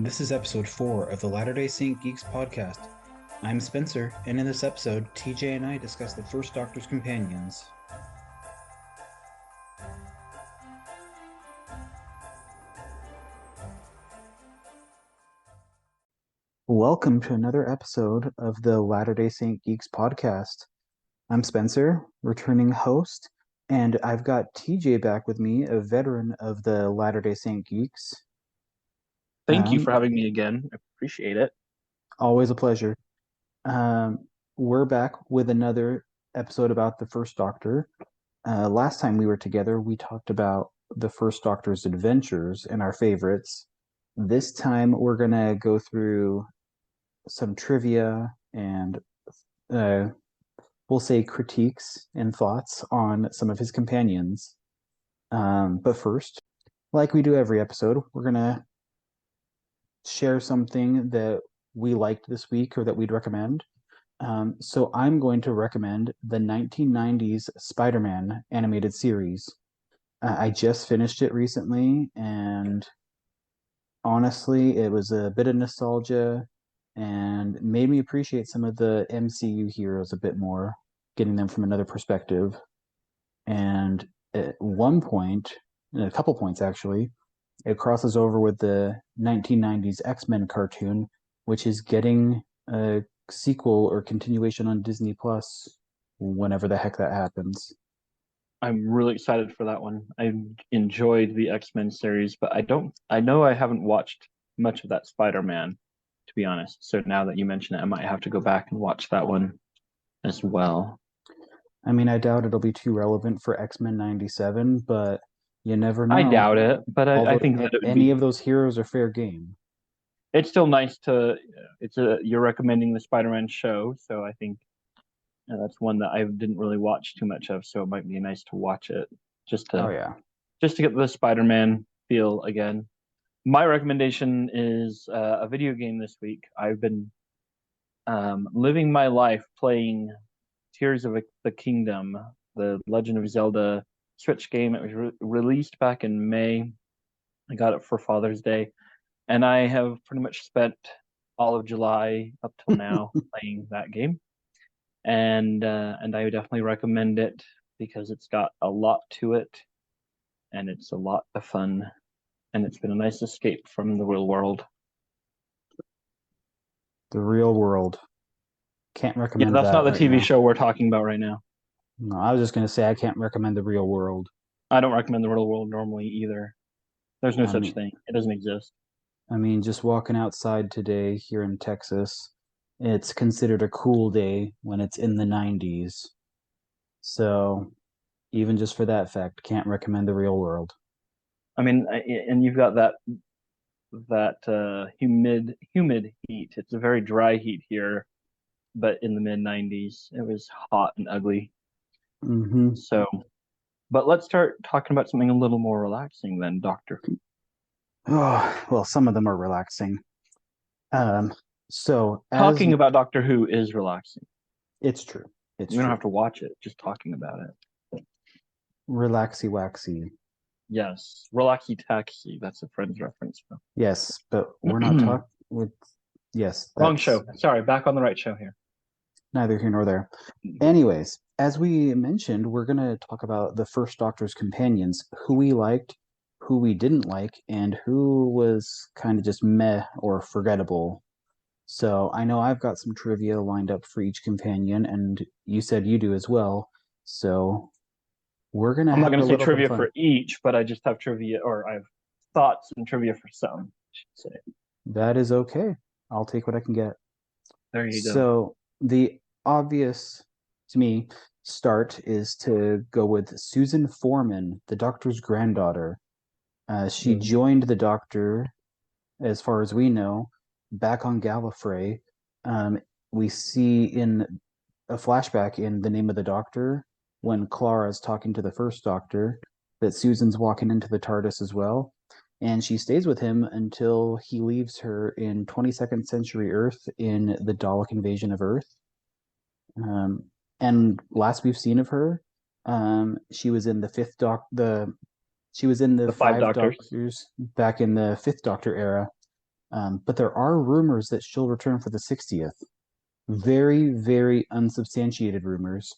This is episode 4 of the Latter-day Saint Geeks podcast. I'm Spencer, and in this episode, TJ and I discuss the First Doctor's companions. Welcome to another episode of the Latter-day Saint Geeks podcast. I'm Spencer, returning host, and I've got TJ back with me, a veteran of the Latter-day Saint Geeks. Thank you for having me again. I appreciate it. Always a pleasure. We're back with another episode about the First Doctor. Last time we were together, we talked about the First Doctor's adventures and our favorites. This time, we're going to go through some trivia and we'll say critiques and thoughts on some of his companions. But first, like we do every episode, we're going to share something that we liked this week or that we'd recommend. So I'm going to recommend the 1990s Spider-Man animated series. I just finished it recently, and honestly, it was a bit of nostalgia and made me appreciate some of the MCU heroes a bit more, getting them from another perspective. And at one point, a couple points actually, it crosses over with the 1990s X-Men cartoon, which is getting a sequel or continuation on Disney Plus whenever the heck that happens. I'm really excited for that one. I enjoyed the X-Men series, but I know I haven't watched much of that Spider-Man, to be honest. So now that you mention it, I might have to go back and watch that one as well. I mean, I doubt it'll be too relevant for X-Men 97, but you never know. I doubt it, but I think that it would any be. of those heroes are fair game. It's still nice to. You're recommending the Spider-Man show, so I think that's one that I didn't really watch too much of. So it might be nice to watch it just Oh to yeah. just to get the Spider-Man feel again. My recommendation is a video game this week. I've been living my life playing Tears of the Kingdom, the Legend of Zelda Switch game. It was released back in May. I got it for Father's Day, and I have pretty much spent all of July up till now playing that game. And I would definitely recommend it because it's got a lot to it, and it's a lot of fun, and it's been a nice escape from the real world. The real world. Can't Yeah, recommend that's that not the right TV now. show we're talking about right now. No, I was just gonna say I can't recommend the real world. I don't recommend the real world normally either. There's no I such mean, thing. It doesn't exist. just walking outside today here in Texas, it's considered a cool day when it's in the 90s. So even just for that fact, can't recommend the real world. I mean, and you've got that humid heat. It's a very dry heat here, but in the mid 90s, it was hot and ugly. Mm-hmm. So, but let's start talking about something a little more relaxing then, Doctor Who. Oh, well, some of them are relaxing. Um, so as Talking about Doctor Who is relaxing. it's true, it's You don't true. have to watch it, just talking about it. Relaxy waxy. Yes, relaxy taxi. That's a Friends reference. Yes, but we're not talking with yes, Wrong that's show. Sorry, back on the right show here. neither here nor there. Anyways, as we mentioned, we're going to talk about the First Doctor's companions, who we liked, who we didn't like, and who was kind of just meh or forgettable. So I know I've got some trivia lined up for each companion, and you said you do as well. So we're going to I'm not have going a to say little bit of trivia fun. for each, but I just have trivia, or I have thoughts and trivia for some, I should say. That is okay. I'll take what I can get. There you go. So the obvious to me start is to go with Susan Foreman, the Doctor's granddaughter. She joined the Doctor, as far as we know, back on Gallifrey. We see in a flashback in The Name of the Doctor when Clara's talking to the first Doctor that Susan's walking into the TARDIS as well. And she stays with him until he leaves her in 22nd Century Earth in the Dalek invasion of Earth. And last we've seen of her, she was in the she was in the The Five Five Doctors. Doctors back in the Fifth Doctor era. But there are rumors that she'll return for the 60th. Very, very unsubstantiated rumors.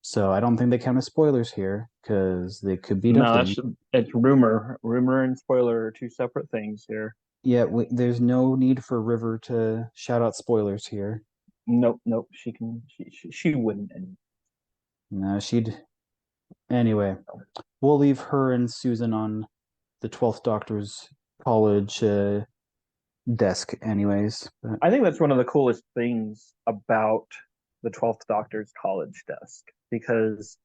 So I don't think they count as spoilers here because they could be No, nothing. that's it's rumor. Rumor and spoiler are two separate things here. Yeah, there's no need for River to shout out spoilers here. Nope, nope. She wouldn't. No, she'd. Anyway, we'll leave her and Susan on the 12th Doctor's college desk, anyways. But I think that's one of the coolest things about the 12th Doctor's college desk because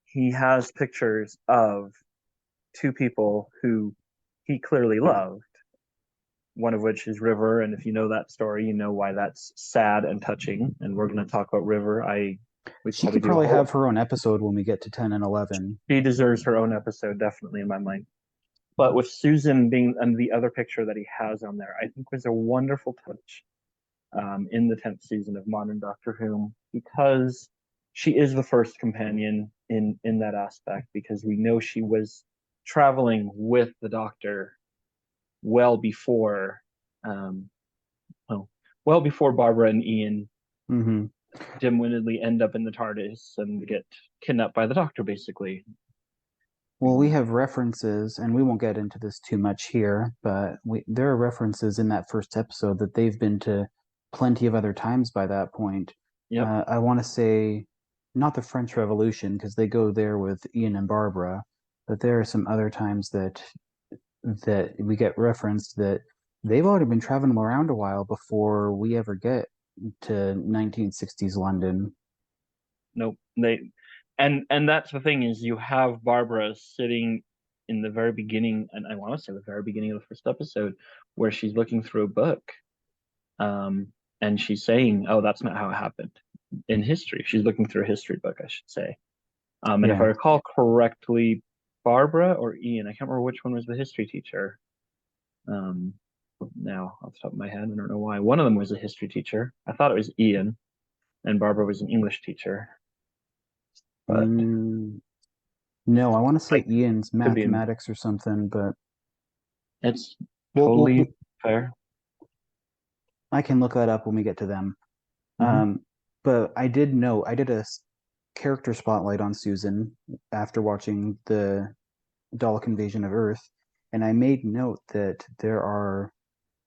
he has pictures of two people who he clearly loved, one of which is River. And if you know that story, you know why that's sad and touching. And we're going to talk about River. We she probably could do a probably whole, have her own episode when we get to 10 and 11. she deserves her own episode, definitely in my mind. But with Susan being and the other picture that he has on there, I think was a wonderful touch in the 10th season of Modern Doctor Who because she is the first companion in that aspect because we know she was traveling with the Doctor well before um, well, well before Barbara and Ian Hmm. dim-wittedly end up in the TARDIS and get kidnapped by the Doctor, basically. Well, we have references, and we won't get into this too much here, but there are references in that first episode that they've been to plenty of other times by that point. Yep. I want to say not the French Revolution because they go there with Ian and Barbara, but there are some other times that we get referenced that they've already been traveling around a while before we ever get to 1960s London. Nope. And that's the thing is you have Barbara sitting in the very beginning, and I want to say the very beginning of the first episode, where she's looking through a book, and she's saying, "Oh, that's not how it happened in history." She's looking through a history book, I should say. And if I Yeah. recall correctly, Barbara or Ian, I can't remember which one was the history teacher. Um, Now, off the top of my head, I don't know why. One of them was a history teacher. I thought it was Ian, and Barbara was an English teacher, but Mm, no, I want to say I Ian's could be in. mathematics or something, but It's we'll totally fair. I can look that up when we get to them. Hmm. But I did a character spotlight on Susan after watching the Dalek Invasion of Earth, and I made note that there are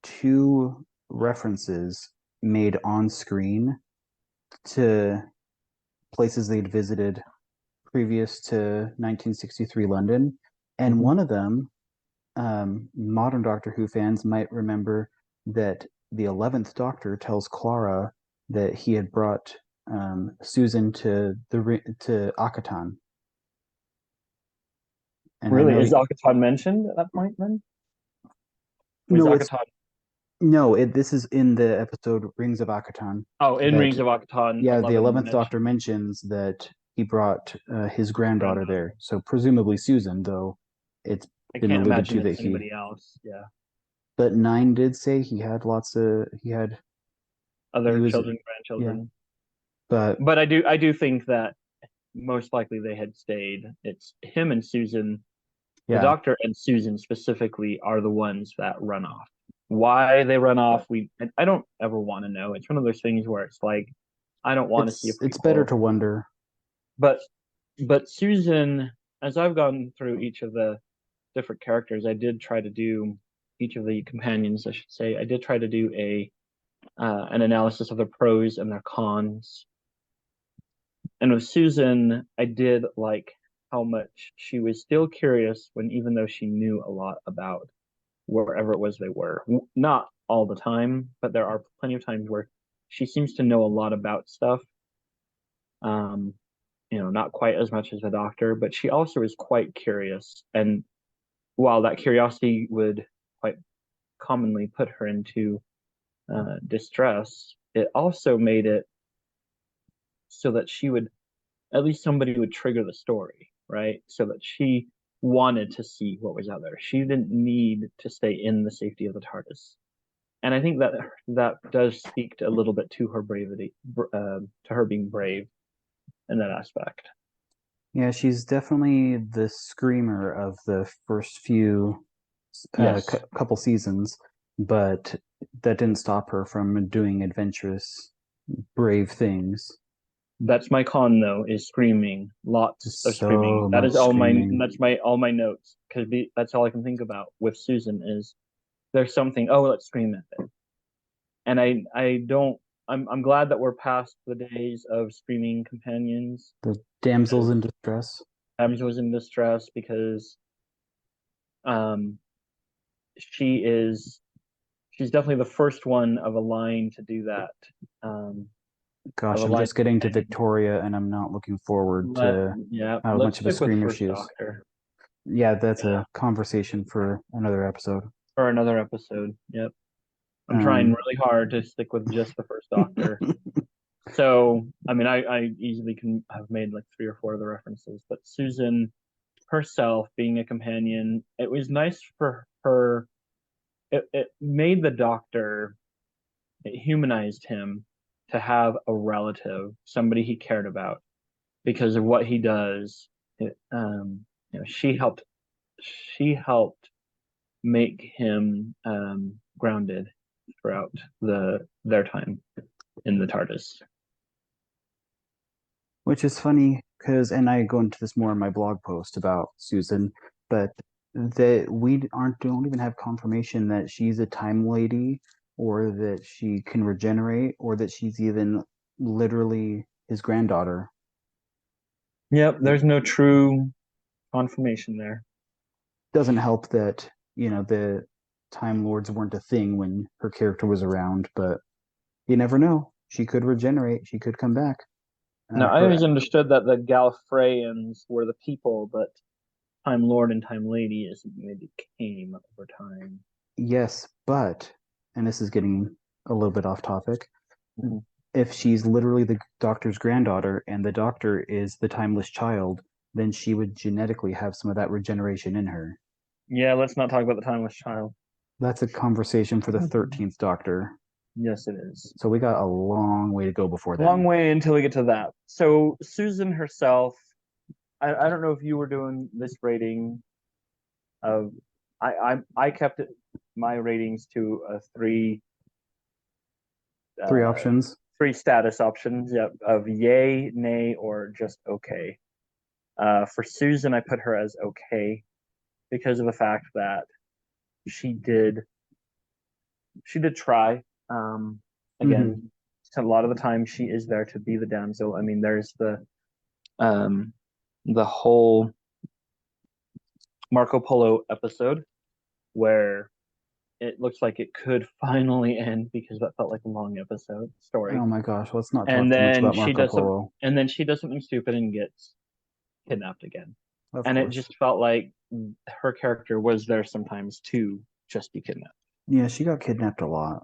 two references made on screen to places they'd visited previous to 1963 London, and Hmm. one of them, modern Doctor Who fans might remember that the 11th Doctor tells Clara that he had brought Susan to Akatan. And I Really, know is Akatan mentioned at that point then? Was no, it's Akatan? no, this is in the episode Rings of Akatan Oh, in that Rings of Akatan, yeah, the 11 11th Doctor mentioned. mentions that he brought his granddaughter Granddaughter. there. So presumably Susan, though it's I been can't alluded imagine to that it's he anybody else. Yeah, but Nine did say he other was children, yeah, grandchildren. but But I do think that most likely they had stayed. It's him and Susan. The yeah, Doctor and Susan specifically are the ones that run off. Why they run off, I don't ever want to know. It's one of those things where it's like I don't want to see a it's better prequel. to wonder. But Susan, as I've gone through each of the different characters, I did try to do each of the companions, I should say. I did try to do a an analysis of their pros and their cons. And with Susan, I did like how much she was still curious when even though she knew a lot about wherever it was they were. Not all the time, but there are plenty of times where she seems to know a lot about stuff. Um, not quite as much as the Doctor, but she also is quite curious. And while that curiosity would quite commonly put her into distress, it also made it so that she would, at least somebody would trigger the story, right? So that she wanted to see what was out there. She didn't need to stay in the safety of the TARDIS. And I think that that does speak a little bit to her bravery, to her being brave in that aspect. Yeah, she's definitely the screamer of the first few Yes. couple seasons. but that didn't stop her from doing adventurous, brave things. That's my con though, is screaming. Lots of screaming. So That much is all my screaming. that's my all my notes because that's all I can think about with Susan is there's something, oh, let's scream at it. And I don't I'm glad that we're past the days of screaming companions The damsels because in distress. Adams was in distress because um she is she's definitely the first one of a line to do that. Um of Gosh, a I'm line just getting to companion. Victoria and I'm not looking forward Let to yeah, how let's much of a stick with screamer First she is. Doctor. Yeah, that's Yeah. a conversation for another episode. For another episode. Yep. I'm trying Um, really hard to stick with just the First Doctor. So, I mean, I easily can have made like three or four other references, but Susan herself being a companion, it was nice for her. It made the Doctor, it humanized him to have a relative, somebody he cared about because of what he does. She helped make him grounded throughout their time in the TARDIS. which is funny because, and I go into this more in my blog post about Susan, but that we aren't don't even have confirmation that she's a time lady or that she can regenerate or that she's even literally his granddaughter. Yep, It there's no true confirmation there. doesn't help that, the Time Lords weren't a thing when her character was around, but you never know. She could regenerate. She could come back. Now, I Her always understood that the Gallifreyans were the people, but Time Lord and Time Lady is something they became over time. Yes, but, and this is getting a little bit off topic, Mhm. if she's literally the doctor's granddaughter and the doctor is the timeless child, then she would genetically have some of that regeneration in her. Yeah, let's not talk about the Timeless Child. That's a conversation for the 13th Doctor. Yes, it is. So we got a long way to go before Long then. way until we get to that. So Susan herself, I don't know if you were doing this rating of I kept it my ratings to a Three uh options. three status options, yep, of yay, nay, or just okay. For Susan, I put her as okay because of the fact that she did she did try. Hmm. Again, a lot of the time she is there to be the damsel. I mean, there's um the whole Marco Polo episode where it looks like it could finally end because that felt like a long episode Oh story. my gosh, let's not And talk too much then about she Marco does some Polo. and then she does something stupid and gets kidnapped again. Of And it course. just felt like her character was there sometimes to just be kidnapped. Yeah, she got kidnapped a lot.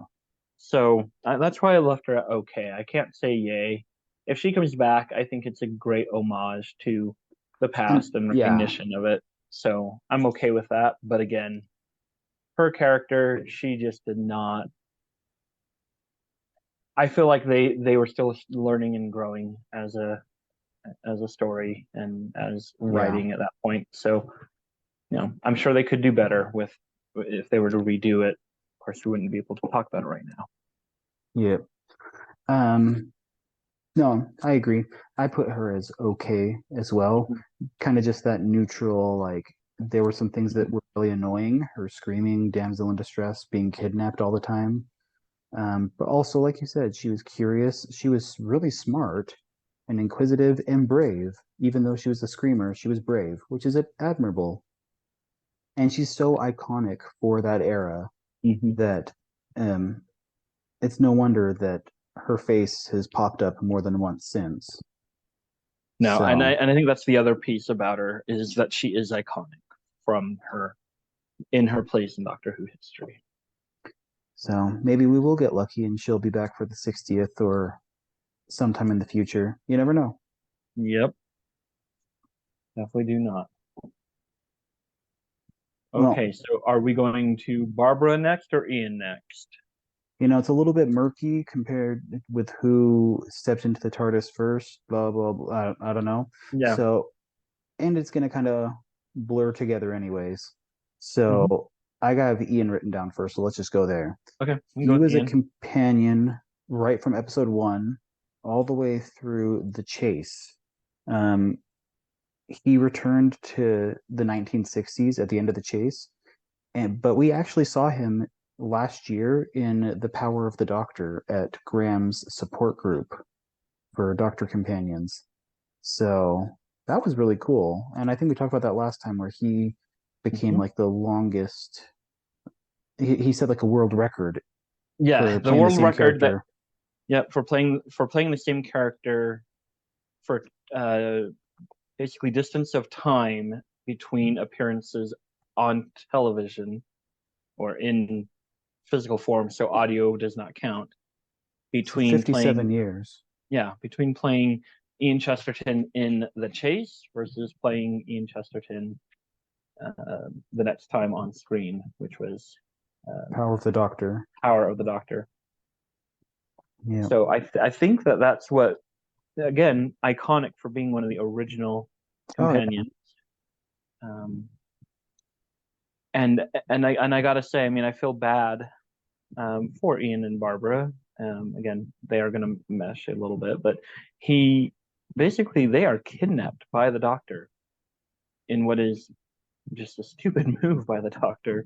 So that's why I left her at okay. I can't say yay. If she comes back, I think it's a great homage to the And past and yeah, recognition of it. So I'm okay with that. But again, her character, she just did not. I feel like they were still learning and growing as a story and as yeah, writing at that point. So I'm sure they could do better with if they were to redo it. Of course, we wouldn't be able to talk about it right now. yeah. Um, no, I agree. I put her as okay as well. Mhm. Kind of just that neutral, like there were some things that Mhm. were really annoying, her screaming, damsel in distress, being kidnapped all the time. But also, like you said, she was curious. She was really smart and inquisitive and brave. Even though she was a screamer, she was brave, which is admirable. And she's so iconic for that era Mhm. that um, it's no wonder that her face has popped up more than once since. No, and I So, and I think that's the other piece about her is that she is iconic from her in her place in Doctor Who history. so maybe we will get lucky and she'll be back for the 60th or sometime in the future. You never know. Yep, definitely do not. Well, Okay, so are we going to Barbara next or Ian next? it's a little bit murky compared with who stepped into the TARDIS first, blah, blah, blah. I don't know. Yeah. So, and it's going to kind of blur together anyways. Hmm. So, I got Ian written down first, so let's just go there. Okay, we can go He with was a Ian. companion right from episode one all the way through the chase. Um, he returned to the 1960s at the end of the chase, and but we actually saw him last year in The Power of the Doctor at Graham's support group for Doctor Companions. So that was really cool. And I think we talked about that last time where he became Mhm. like the longest, he set like a world record Yeah, for the playing the world same record that character. yeah for playing the same character for uh basically distance of time between appearances on television or in physical form, so audio does not count. So Between 57 playing, years. yeah, between playing Ian Chesterton in The Chase versus playing Ian Chesterton the next time on screen, which was Power of the Doctor. Power of the Doctor. Yeah. So I think that that's what, again, iconic for being one of the original Oh, yeah. companions. Um, and I gotta say, I mean, I feel bad for Ian and Barbara. Again, they are gonna mesh a little bit, but he basically they are kidnapped by the Doctor in what is just a stupid move by the Doctor,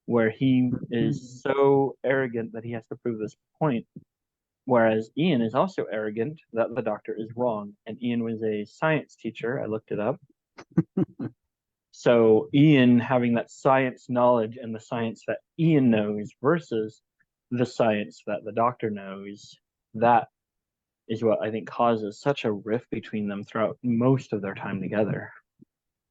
where he is so arrogant that he has to prove this point. Whereas Ian is also arrogant that the Doctor is wrong. And Ian was a science teacher. I looked it up. So Ian having that science knowledge and the science that Ian knows versus the science that the Doctor knows, that is what I think causes such a rift between them throughout most of their time together.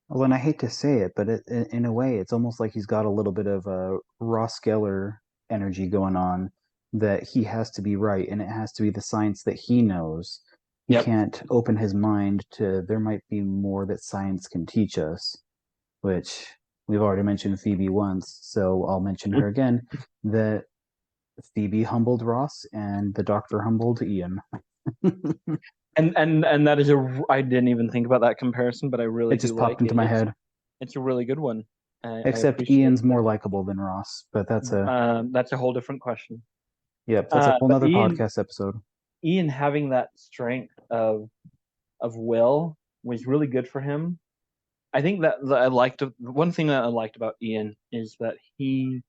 Well, and I hate to say it, but in a way, it's almost like he's got a little bit of a Ross Geller energy going on that he has to be right, and it has to be the science that he knows. He Yep. can't open his mind to there might be more that science can teach us, which we've already mentioned Phoebe once, so I'll mention her again, that Phoebe humbled Ross and the Doctor humbled Ian. And that is a I didn't even think about that comparison, but I really It do just popped like into it. my It's head. it's a really good one. I Except appreciate Ian's more that. likable than Ross, but That's a whole different question. that's a whole But nother podcast episode. Ian having that strength of will was really good for him. I think that I liked one thing that I liked about Ian is that he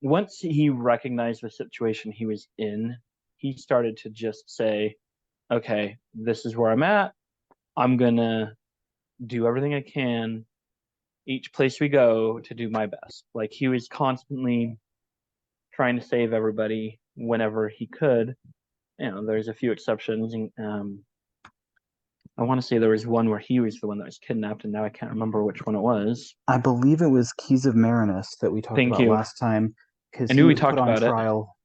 once he recognized the situation he was in, he started to just say, "Okay, this is where I'm at. I'm gonna do everything I can each place we go to do my best." Like he was constantly trying to save everybody whenever he could. You know, there's a few exceptions. And, I want to say there was one where he was the one that was kidnapped, and now I can't remember which one it was. I believe it was Keys of Marinus that we talked Thank about you. last time because I he knew we was put talked on about it. trial.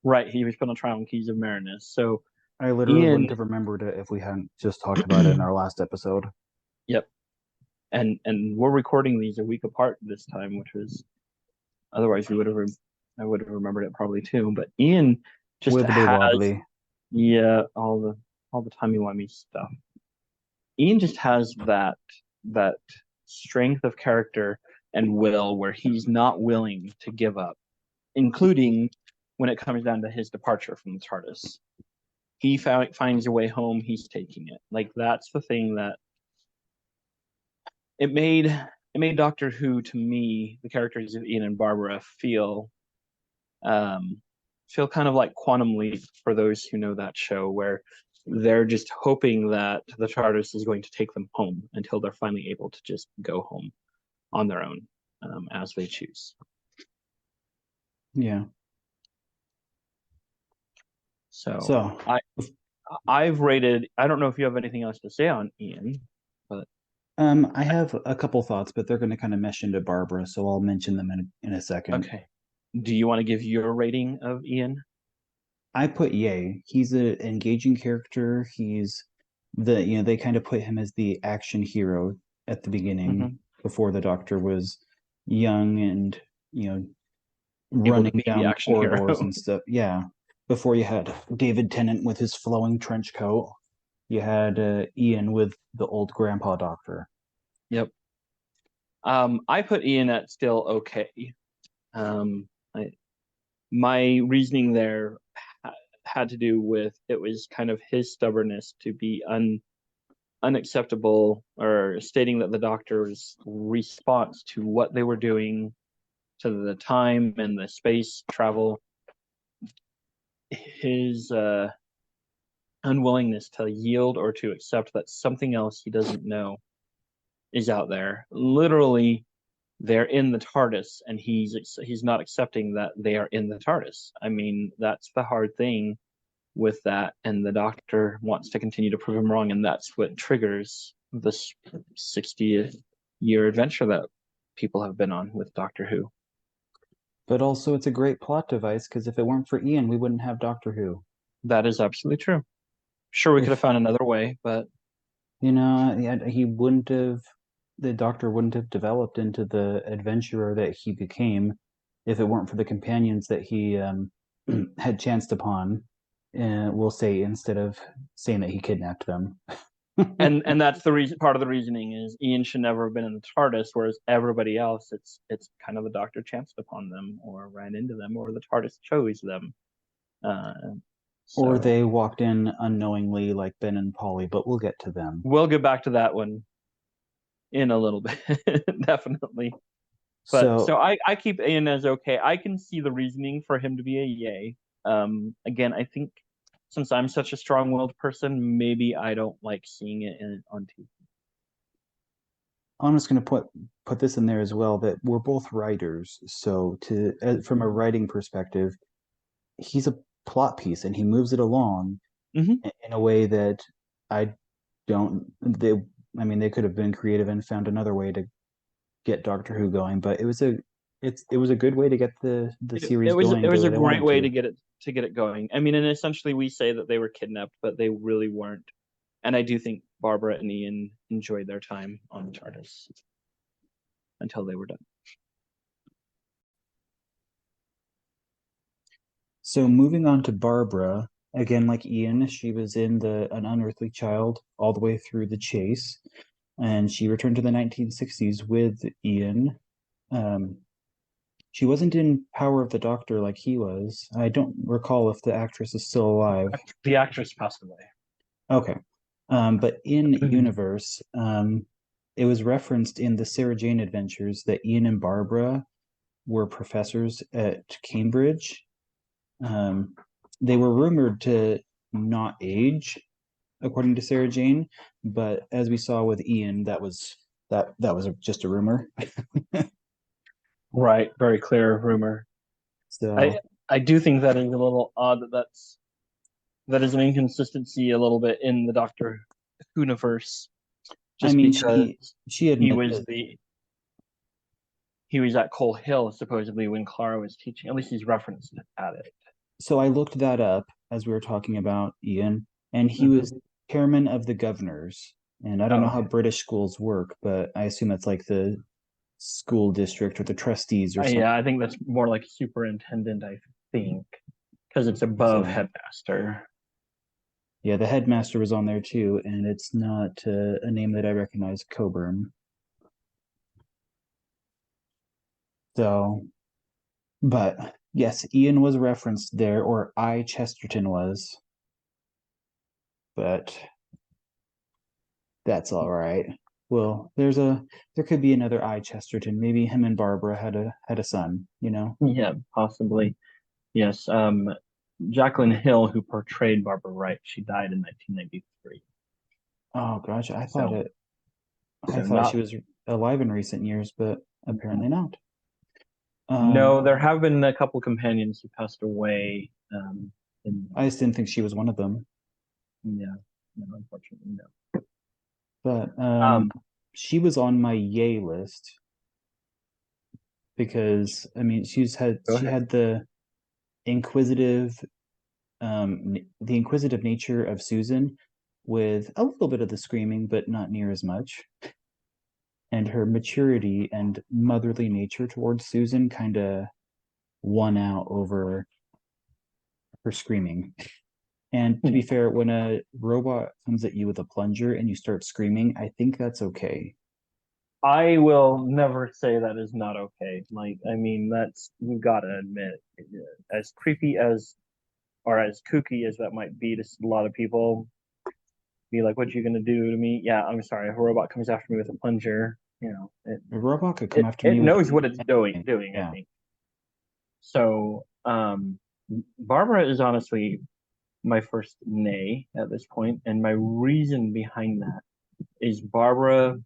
Right, he was put on trial in Keys of Marinus. So I literally Ian, wouldn't have remembered it if we hadn't just talked about it in our last episode. yep, and we're recording these a week apart this time, which was otherwise we would have I would have remembered it probably too. But Ian just Wibbly has wobbly. yeah all the timey wimey stuff. Ian just has that strength of character and will where he's not willing to give up, including when it comes down to his departure from the TARDIS. He finds a way home. He's taking it. Like that's the thing that it made it made Doctor Who to me, the characters of Ian and Barbara um, feel kind of like Quantum Leap for those who know that show, where they're just hoping that the TARDIS is going to take them home until they're finally able to just go home on their own as they choose. Yeah. So So, I've rated. I don't know if you have anything else to say on Ian, but I have a couple thoughts, but they're going to kind of mesh into Barbara, so I'll mention them in a second. okay. Do you want to give your rating of Ian? I put Yay. He's an engaging character. He's they kind of put him as the action hero at the beginning Mm-hmm. before the Doctor was young and, you know, Able to running be the down action hero. corridors and stuff. Yeah. Before you had David Tennant with his flowing trench coat, you had Ian with the old grandpa doctor. Yep. I put Ian at still okay. Um, I, my reasoning there ha had to do with it was kind of his stubbornness to be unacceptable or stating that the doctor's response to what they were doing, to the time and the space travel, his unwillingness to yield or to accept that something else he doesn't know is out there. Literally, they're in the TARDIS, and he's not accepting that they are in the TARDIS. I mean, that's the hard thing with that, and the Doctor wants to continue to prove him wrong, and that's what triggers this 60-year adventure that people have been on with Doctor Who. But also, it's a great plot device because if it weren't for Ian, we wouldn't have Doctor Who. That is absolutely true. Sure, we could have If found another way, but he wouldn't have, the Doctor wouldn't have developed into the adventurer that he became if it weren't for the companions that he had chanced upon. We'll say instead of saying that he kidnapped them. and that's the reason. Part of the reasoning is Ian should never have been in the TARDIS, whereas everybody else, it's kind of the Doctor chanced upon them or ran into them, or the TARDIS chose them. Uh, Or so they walked in unknowingly like Ben and Polly, but we'll get to them. we'll get back to that one in a little bit, definitely. But So, so I keep Ian as okay. I can see the reasoning for him to be a yay. Again, I think since I'm such a strong-willed person, maybe I don't like seeing it on TV. I'm just going to put this in there as well that we're both writers. So from a writing perspective, he's a plot piece and he moves it along Mm-hmm. in a way that I don't they I mean they could have been creative and found another way to get Doctor Who going, but it was a good way to get the It series was going it the was way a they great wanted way to. to get it going. I mean, and essentially we say that they were kidnapped, but they really weren't. And I do think Barbara and Ian enjoyed their time on the TARDIS until they were done. So moving on to Barbara, again like Ian, she was in the An Unearthly Child all the way through the chase, and she returned to the 1960s with Ian. Um, she wasn't in Power of the Doctor like he was. I don't recall if the actress is still alive. The actress passed away. Okay. But in universe, it was referenced in the Sarah Jane Adventures that Ian and Barbara were professors at Cambridge. Um, they were rumored to not age, according to Sarah Jane, but as we saw with Ian, that was just a rumor. Right, very clear rumor. I So, I do think that is a little odd that is an inconsistency a little bit in the Doctor Who-niverse, I just mean, because she he was admitted. the he was at Coal Hill supposedly when Clara was teaching. At least he's referenced at it. So I looked that up as we were talking about Ian, and he was Mm-hmm. chairman of the governors. And I don't Oh, know how okay. British schools work, but I assume that's like the school district or the trustees or something. Yeah, I think that's more like superintendent. I think because it's above So headmaster. yeah, the headmaster was on there too, and it's not a name that I recognize, Coburn. So, but yes, Ian was referenced there, or I Chesterton was, but that's all right. Well, there could be another I Chesterton. Maybe him and Barbara had a son, you know? Yeah, possibly. Yes. Jacqueline Hill, who portrayed Barbara Wright, she died in 1993. Oh gosh, So, I so thought she not. was alive in recent years, but apparently not. No, Um, there have been a couple companions who passed away. In I just didn't think she was one of them. Yeah, no, unfortunately, no. But Um, she was on my yay list because I mean Go she ahead. had inquisitive the inquisitive nature of Susan with a little bit of the screaming, but not near as much. And her maturity and motherly nature towards Susan kind of won out over her screaming. And to be fair, when a robot comes at you with a plunger and you start screaming, I think that's okay. I will never say that is not okay. Like, I mean, that's you gotta admit, as creepy as or as kooky as that might be to a lot of people, be like, "What you gonna do to me?" Yeah, I'm sorry. If a robot comes after me with a plunger, A robot could come it after it me with knows what it's doing. anything. Doing, I Yeah. think. So, Barbara is honestly my first nay at this point, and my reason behind that is Barbara,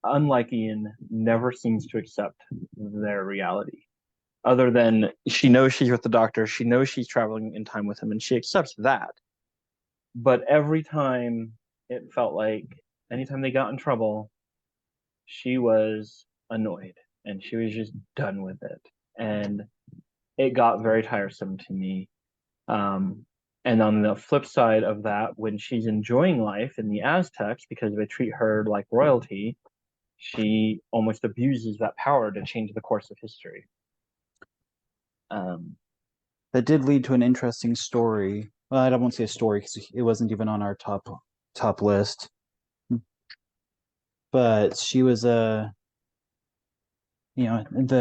unlike Ian, never seems to accept their reality. Other than she knows she's with the doctor, she knows she's traveling in time with him, and she accepts that. But every time it felt like anytime they got in trouble, she was annoyed and she was just done with it. And it got very tiresome to me. Um, and on the flip side of that, when she's enjoying life in the Aztecs because they treat her like royalty, she almost abuses that power to change the course of history. Um, That did lead to an interesting story. Well, I won't say a story because it wasn't even on our top list. But she was the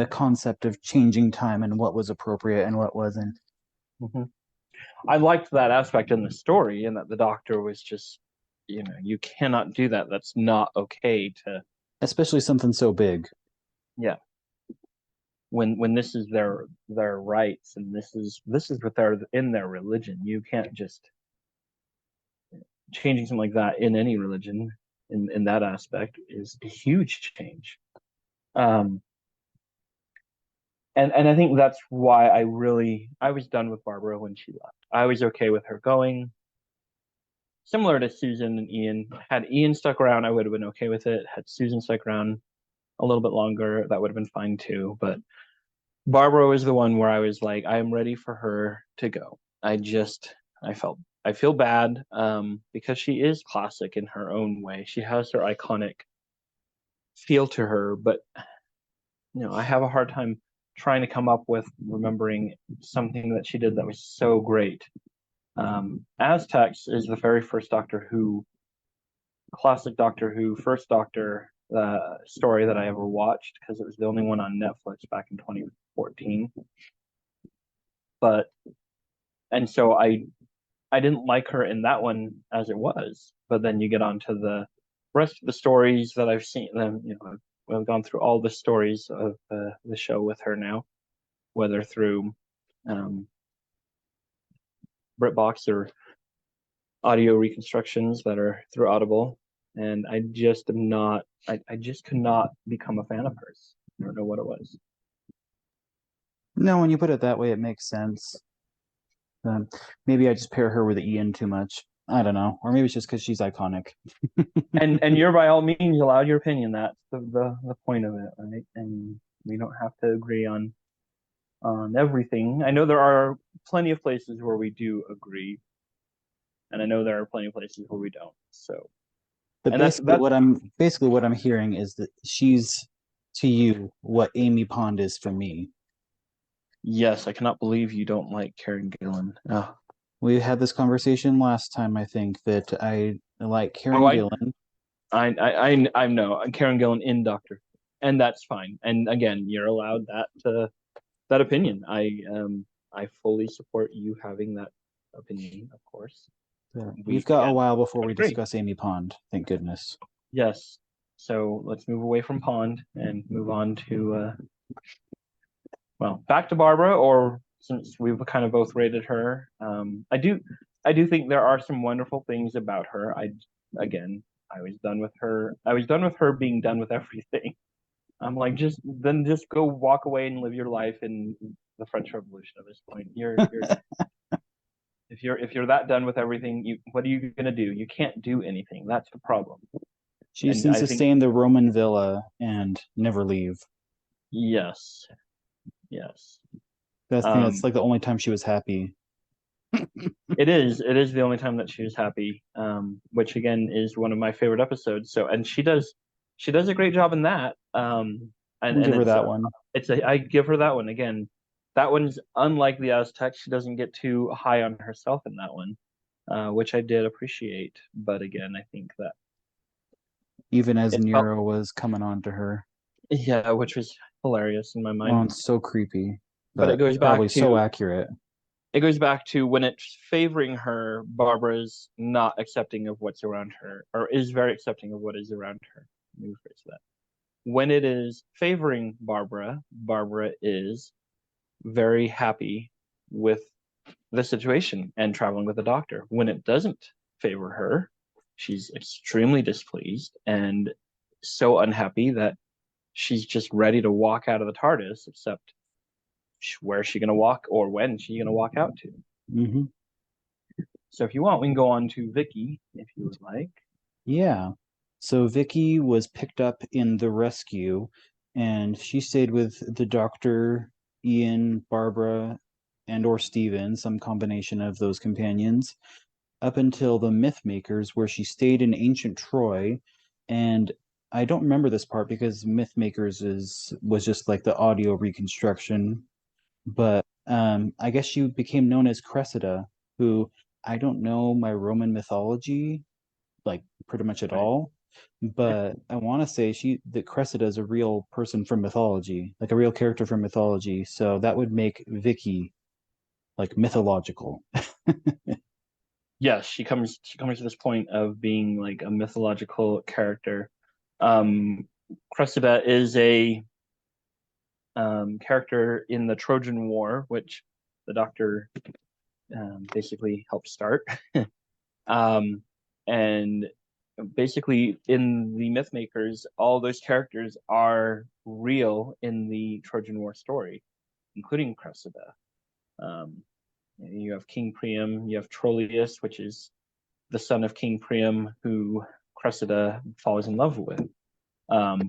concept of changing time and what was appropriate and what wasn't, mhm. I liked that aspect in the story, and that the doctor was just, you cannot do that. That's not okay to, especially something so big. yeah. When this is their rights, and this is what they're in their religion, you can't just changing something like that in any religion in that aspect is a huge change. Um, and I think that's why I was done with Barbara when she left. I was okay with her going. Similar to Susan and Ian. Had Ian stuck around, I would have been okay with it. Had Susan stuck around a little bit longer, that would have been fine too. But Barbara was the one where I was like, I am ready for her to go. I feel bad because she is classic in her own way. She has her iconic feel to her, but I have a hard time trying to come up with remembering something that she did that was so great. Aztecs is the very first Doctor Who, classic Doctor Who, first Doctor story that I ever watched because it was the only one on Netflix back in 2014. But and so I didn't like her in that one as it was. But then you get on to the rest of the stories that I've seen. Them, I've gone through all the stories of the show with her now, whether through um, BritBox or audio reconstructions that are through Audible. And I just am not. I just could not become a fan of hers. I don't know what it was. No, when you put it that way, it makes sense. Um, Maybe I just pair her with Ian too much. I don't know, or maybe it's just because she's iconic. And you're by all means allowed your opinion. That's the point of it, right? And we don't have to agree on everything. I know there are plenty of places where we do agree, and I know there are plenty of places where we don't. So, But and that's basically, that's what I'm hearing is that she's to you what Amy Pond is for me. yes, I cannot believe you don't like Karen Gillan. Oh, We had this conversation last time, I think, that I like oh, Karen Gillan. I know Karen Gillan in Doctor, and that's fine. And again, you're allowed that opinion. I fully support you having that opinion, of course. We've We got a can while before we agree. discuss Amy Pond, thank goodness. Yes. So let's move away from Pond and move on to back to Barbara, or since we've kind of both rated her, I do think there are some wonderful things about her. Again, I was done with her. I was done with her being done with everything. I'm like, just go walk away and live your life in the French Revolution at this point. You're if you're that done with everything, what are you gonna do? You can't do anything. That's the problem. She just And needs I to think stay in the Roman villa and never leave. yes, yes. That's Um, like the only time she was happy. it is the only time that she was happy, which again is one of my favorite episodes. So, and she does a great job in that. And We'll and give her it's that one. I give her that one again. That one's unlike the Aztec. She doesn't get too high on herself in that one, which I did appreciate. But again, I think that even as It felt, Nero was coming on to her. yeah, which was hilarious in my Oh, mind. it's so creepy, But but probably so accurate. it goes back to when it's favoring her, Barbara's not accepting of what's around her, or is very accepting of what is around her. Let me rephrase that. When it is favoring Barbara, Barbara is very happy with the situation and traveling with the doctor. When it doesn't favor her, she's extremely displeased and so unhappy that she's just ready to walk out of the TARDIS, except where's she going to walk or when she's going to walk out to. Hmm. So if you want, we can go on to Vicky, if you would like. Yeah. So Vicky was picked up in the rescue, and she stayed with the doctor, Ian, Barbara, and or Steven, some combination of those companions, up until the Myth Makers, where she stayed in ancient Troy. And I don't remember this part because Myth Makers is was just like the audio reconstruction, but I guess she became known as Cressida, who I don't know my Roman mythology like pretty much at Right. all. But I want to say that Cressida is a real person from mythology, like a real character from mythology. So that would make Vicky like mythological. Yes, she comes to this point of being like a mythological character. Um, Cressida is a character in the Trojan War, which the Doctor basically helped start. um, and basically, in the Mythmakers, all those characters are real in the Trojan War story, including Cressida. Um, you have King Priam, you have Troilus, which is the son of King Priam, who Cressida falls in love with,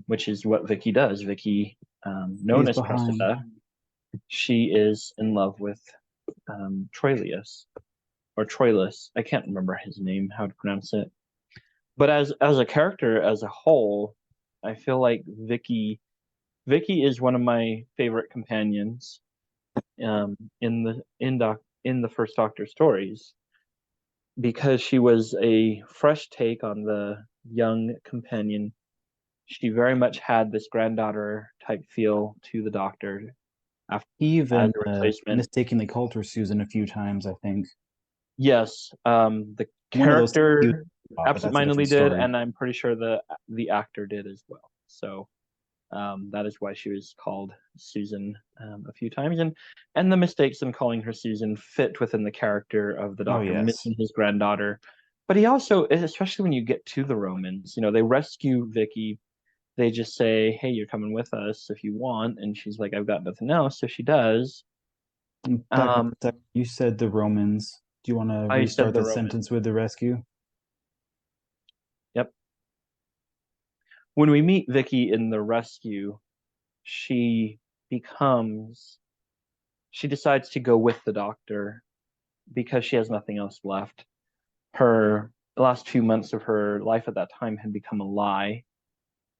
which is what Vicky does. Vicky, known Stays as behind. Cressida, she is in love with Troilus or Troilus. I can't remember his name, how to pronounce it. But as a character as a whole, I feel like Vicky is one of my favorite companions in the first Doctor stories because she was a fresh take on the young companion. She very much had this granddaughter type feel to the Doctor after He as even a replacement. mistakenly called her Susan a few times, I think. Yes, the One of those things he was character about, but that's a absentmindedly different did, story. and I'm pretty sure the actor did as well. So that is why she was called Susan a few times, and the mistakes in calling her Susan fit within the character of the Oh Doctor yes. missing his granddaughter. But he also, especially when you get to the Romans, they rescue Vicky. They just say, "Hey, you're coming with us if you want," and she's like, "I've got nothing else," so she does. Back up Um, a second. You said the Romans. Do you want to I said restart the that Romans. sentence with the rescue? Yep. When we meet Vicky in the rescue, she becomes she decides to go with the Doctor because she has nothing else left. Her the last few months of her life at that time had become a lie,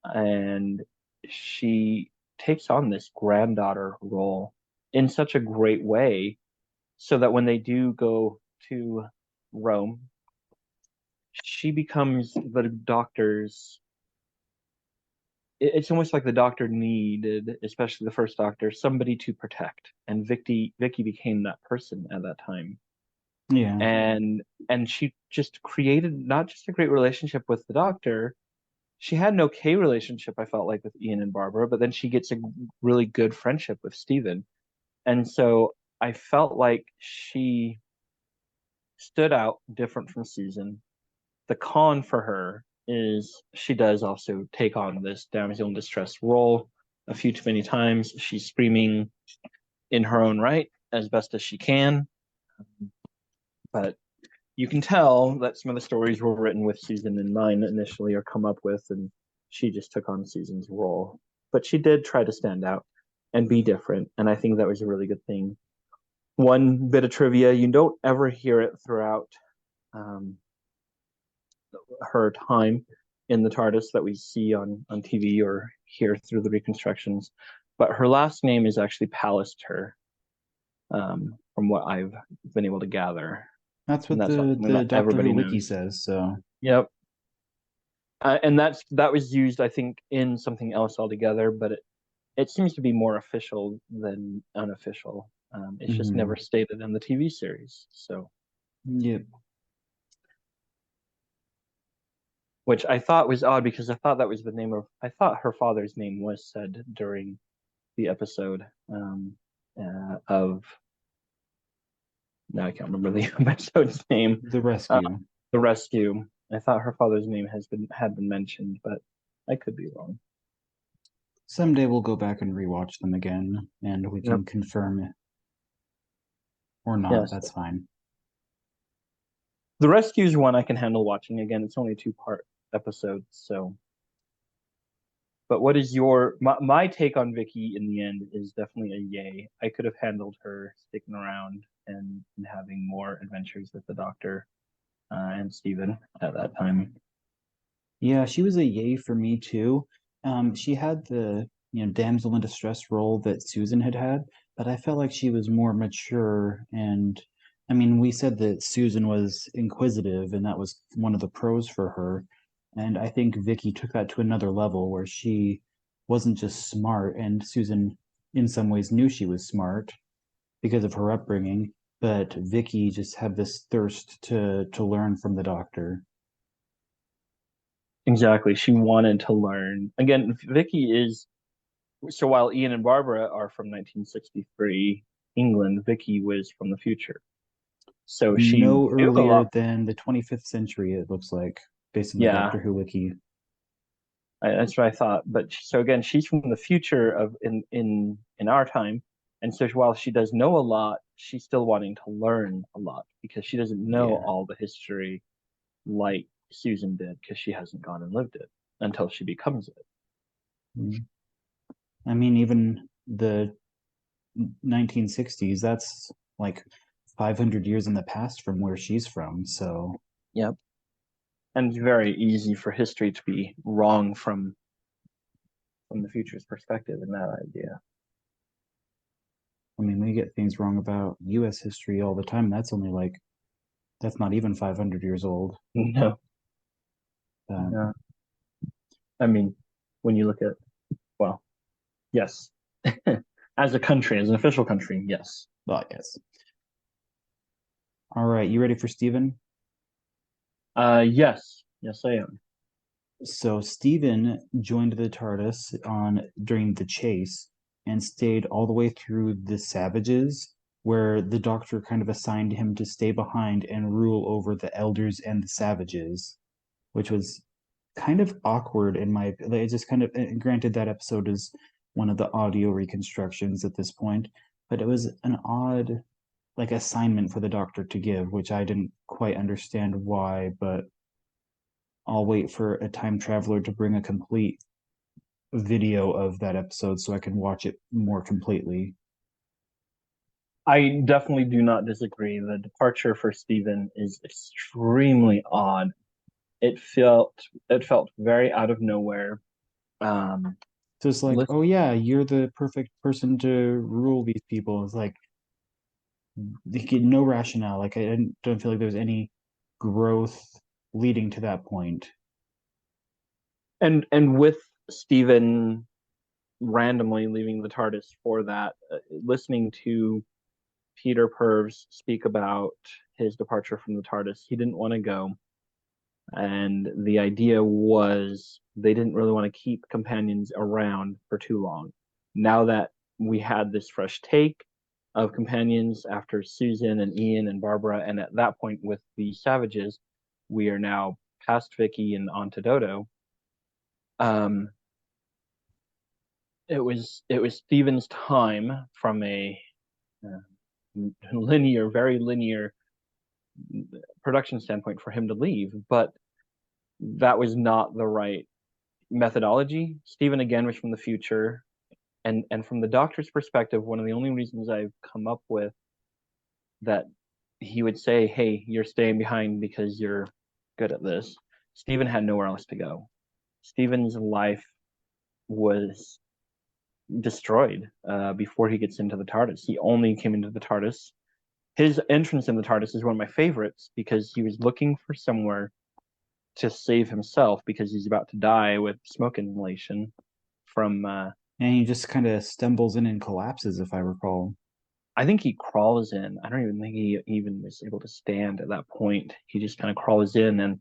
and she takes on this granddaughter role in such a great way, so that when they do go to Rome, she becomes the Doctor's. It's almost like the Doctor needed, especially the first Doctor, somebody to protect, and Vicky became that person at that time. Yeah. And she just created not just a great relationship with the Doctor. She had an okay relationship, I felt like, with Ian and Barbara, but then she gets a really good friendship with Steven. And so I felt like she stood out different from Susan. The con for her is she does also take on this damsel in distress role a few too many times. She's screaming in her own right as best as she can, but you can tell that some of the stories were written with Susan in mind initially or come up with, and she just took on Susan's role. But she did try to stand out and be different, and I think that was a really good thing. One bit of trivia: you don't ever hear it throughout um, her time in the TARDIS that we see on TV or hear through the reconstructions, but her last name is actually Pallister, from what I've been able to gather, That's and what that's not something the that Doctor Who everybody wiki knows. says. So Yep. And that was used, I think, in something else altogether, but it seems to be more official than unofficial. It's just never Hmm. stated in the TV series. So, Yep. which I thought was odd because I thought that was the name of, I thought her father's name was said during the episode of, now I can't remember the episode's name, The uh, rescue. The Rescue. I thought her father's name had been mentioned, but I could be wrong. Someday we'll go back and rewatch them again, and we Yep. can confirm it or not. Yes. That's fine. The Rescue's one I can handle watching again. It's only a two-part episode, so. But what is my take on Vicky in the end is definitely a yay. I could have handled her sticking around and having more adventures with the Doctor and Steven at that time. Yeah, she was a yay for me too. She had the, damsel in distress role that Susan had, but I felt like she was more mature. And I mean, we said that Susan was inquisitive, and that was one of the pros for her. And I think Vicky took that to another level where she wasn't just smart, and Susan, in some ways, knew she was smart because of her upbringing, but Vicky just had this thirst to learn from the Doctor. Exactly. She wanted to learn. Again, Vicky is so while Ian and Barbara are from 1963 England, Vicky was from the future. So she No knew a earlier lot. than the 25th century, it looks like, based on the Yeah, Doctor Who wiki. that's what I thought. But so again, she's from the future of in our time, and so while she does know a lot, she's still wanting to learn a lot because she doesn't know Yeah. all the history like Susan did because she hasn't gone and lived it until she becomes it. Mm. I mean, even the 1960s, that's like 500 years in the past from where she's from. So, Yep. And it's very easy for history to be wrong from the future's perspective in that idea. I mean, we get things wrong about US history all the time. That's not even 500 years old. No, Um, no. I mean, when you look at, well, yes, as a country, as an official country, yes. well, yes. All right, you ready for Stephen? Yes, yes, I am. So Stephen joined the TARDIS on during the chase and stayed all the way through the Savages, where the Doctor kind of assigned him to stay behind and rule over the Elders and the Savages, which was kind of awkward in my. Like, it just kind of granted that episode is one of the audio reconstructions at this point, but it was an odd like assignment for the Doctor to give, which I didn't quite understand why, but I'll wait for a time traveler to bring a complete video of that episode so I can watch it more completely. I definitely do not disagree. The departure for Steven is extremely odd. It felt very out of nowhere. Um, So it's like, listen, oh yeah, you're the perfect person to rule these people. It's like they get no rationale. Like I don't feel like there's any growth leading to that point. and with Steven randomly leaving the TARDIS for that, listening to Peter Purves speak about his departure from the TARDIS, he didn't want to go. And the idea was they didn't really want to keep companions around for too long. Now that we had this fresh take of companions after Susan and Ian and Barbara, and at that point with the Savages, we are now past Vicky and on to Dodo. Um, it was Steven's time from a linear, very linear production standpoint for him to leave, but that was not the right methodology. Stephen again was from the future, and from the Doctor's perspective, one of the only reasons I've come up with that he would say, "Hey, you're staying behind because you're good at this." Stephen had nowhere else to go. Stephen's life was destroyed before he gets into the TARDIS. He only came into the TARDIS. His entrance in the TARDIS is one of my favorites because he was looking for somewhere to save himself because he's about to die with smoke inhalation from And he just kind of stumbles in and collapses, if I recall. I think he crawls in. I don't even think he even was able to stand at that point. He just kind of crawls in and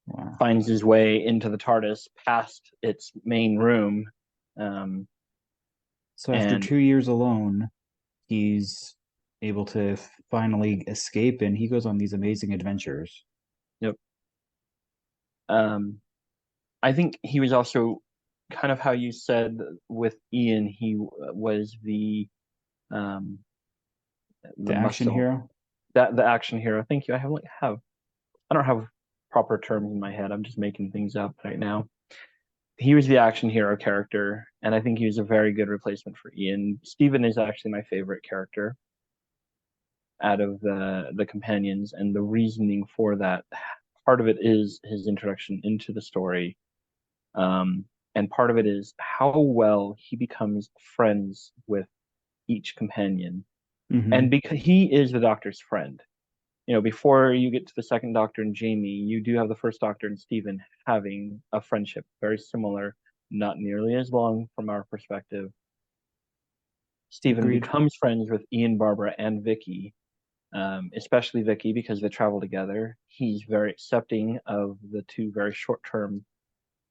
Wow. finds his way into the TARDIS past its main room. Um, So after and 2 years alone, he's able to finally escape, and he goes on these amazing adventures. yep. Um, I think he was also kind of how you said with Ian, he was um, the The action muscle, hero. that the action hero. Thank you. I don't have proper terms in my head. I'm just making things up right now. He was the action hero character, and I think he was a very good replacement for Ian. Steven is actually my favorite character out of the companions, and the reasoning for that, part of it is his introduction into the story, and part of it is how well he becomes friends with each companion, and Hmm. because he is the Doctor's friend. Before you get to the second Doctor and Jamie, you do have the first Doctor and Stephen having a friendship very similar, not nearly as long from our perspective. Stephen Agreed. becomes friends with Ian, Barbara, and Vicky, especially Vicky because they travel together. He's very accepting of the two very short-term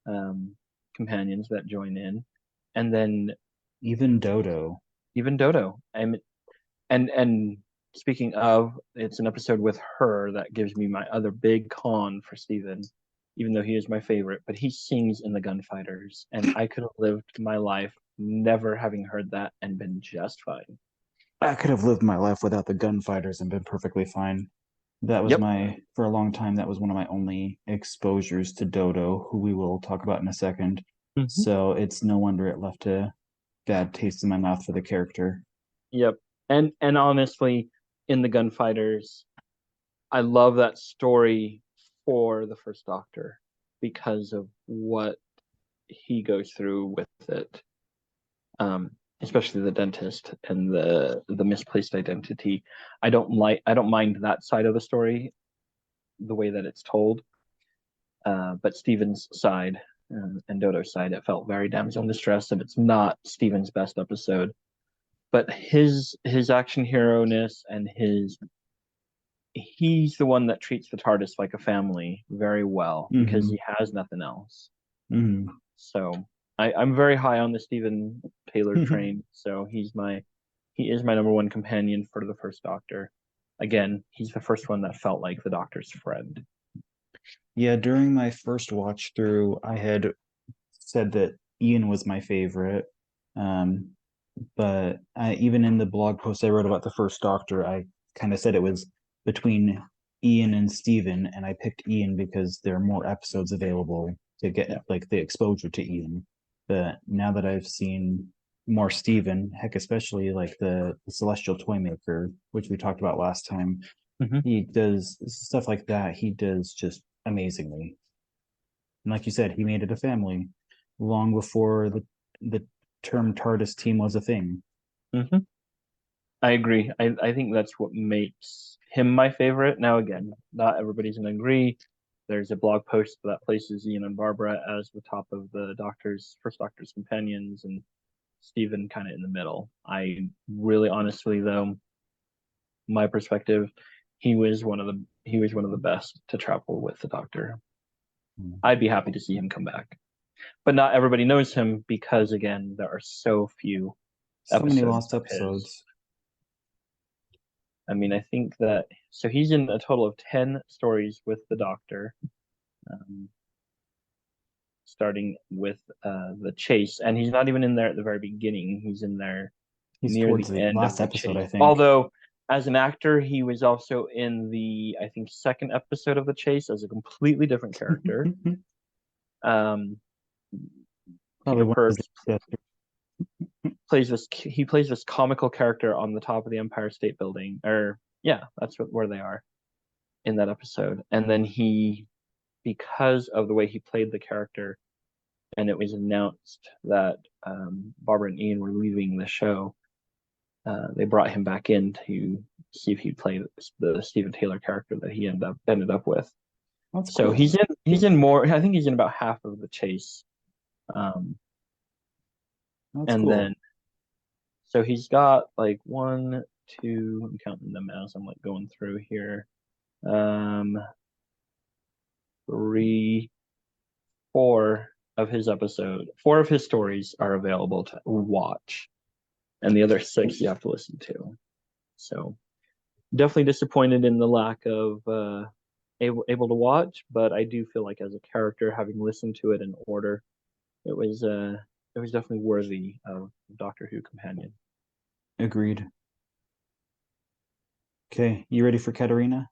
um, companions that join in, and then Even Dodo. even Dodo. And speaking of, it's an episode with her that gives me my other big con for Steven, even though he is my favorite. But he sings in the Gunfighters, and I could have lived my life never having heard that and been just fine. I could have lived my life without the gunfighters and been perfectly fine. That was Yep. for a long time, that was one of my only exposures to Dodo, who we will talk about in a second. Mm-hmm. So it's no wonder it left a bad taste in my mouth for the character. Yep. And honestly, in the Gunfighters, I love that story for the first Doctor because of what he goes through with it. Um, Especially the dentist and the misplaced identity. I don't mind that side of the story, the way that it's told. But Steven's side and Dodo's side, it felt very damsel in distress, and it's not Steven's best episode. But his action hero ness and his he's the one that treats the TARDIS like a family very well because Hmm. he has nothing else. Hmm. So I'm very high on the Stephen Taylor train. So he is my number one companion for the first Doctor. Again, he's the first one that felt like the Doctor's friend. Yeah, during my first watch through, I had said that Ian was my favorite. Um, but even in the blog post I wrote about the first Doctor, I kind of said it was between Ian and Steven, and I picked Ian because there are more episodes available to get Yeah. like the exposure to Ian. But now that I've seen more Steven, heck, especially like the Celestial Toymaker, which we talked about last time, Mm-hmm. he does stuff like that. He does just amazingly. And like you said, he made it a family long before the term TARDIS team was a thing. Mm-hmm. I agree. I think that's what makes him my favorite. Now, again, not everybody's going to agree. There's a blog post that places Ian and Barbara as the top of the first Doctor's companions, and Stephen kind of in the middle. I really, honestly, though, my perspective, he was one of the best to travel with the Doctor. I'd be happy to see him come back, but not everybody knows him because, again, there are so few So many episodes lost of his. episodes. I mean, I think that so he's in a total of 10 stories with the Doctor, um, starting with the chase, and he's not even in there at the very beginning. He's in there He's near towards the the end of last the episode, chase. I think. Although, as an actor, he was also in the I think second episode of the chase as a completely different character. Um, Probably Peter one of his Perbs best. plays this comical character on the top of the Empire State Building, or yeah, where they are in that episode. And then because of the way he played the character, and it was announced that Barbara and Ian were leaving the show, they brought him back in to see if he'd play the Stephen Taylor character that he ended up with. That's So cool. he's in more. I think he's in about half of the chase. Um, That's and cool. then so he's got like one, two. I'm counting them as I'm like going through here. Um, three, four of his episode, four of his stories are available to watch, and the other six you have to listen to. So definitely disappointed in the lack of able to watch, but I do feel like as a character, having listened to it in order, it was uh it was definitely worthy of Doctor Who companion. Agreed. Okay, you ready for Katarina?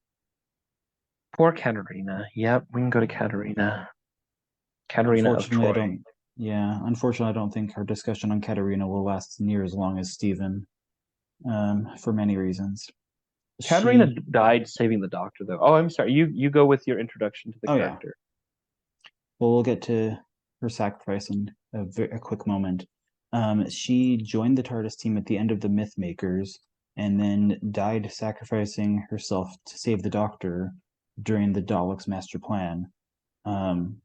Poor Katerina. Yep, we can go to Katerina. Katerina of Unfortunately, I Troy. don't. Yeah, unfortunately, I don't think our discussion on Katarina will last near as long as Stephen, for many reasons. Katerina She, died saving the Doctor, though. Oh, I'm sorry. You go with your introduction to the oh yeah. character. Well, we'll get to her sacrifice in a quick moment. She joined the TARDIS team at the end of the Mythmakers, and then died sacrificing herself to save the Doctor during the Daleks' master plan. Um,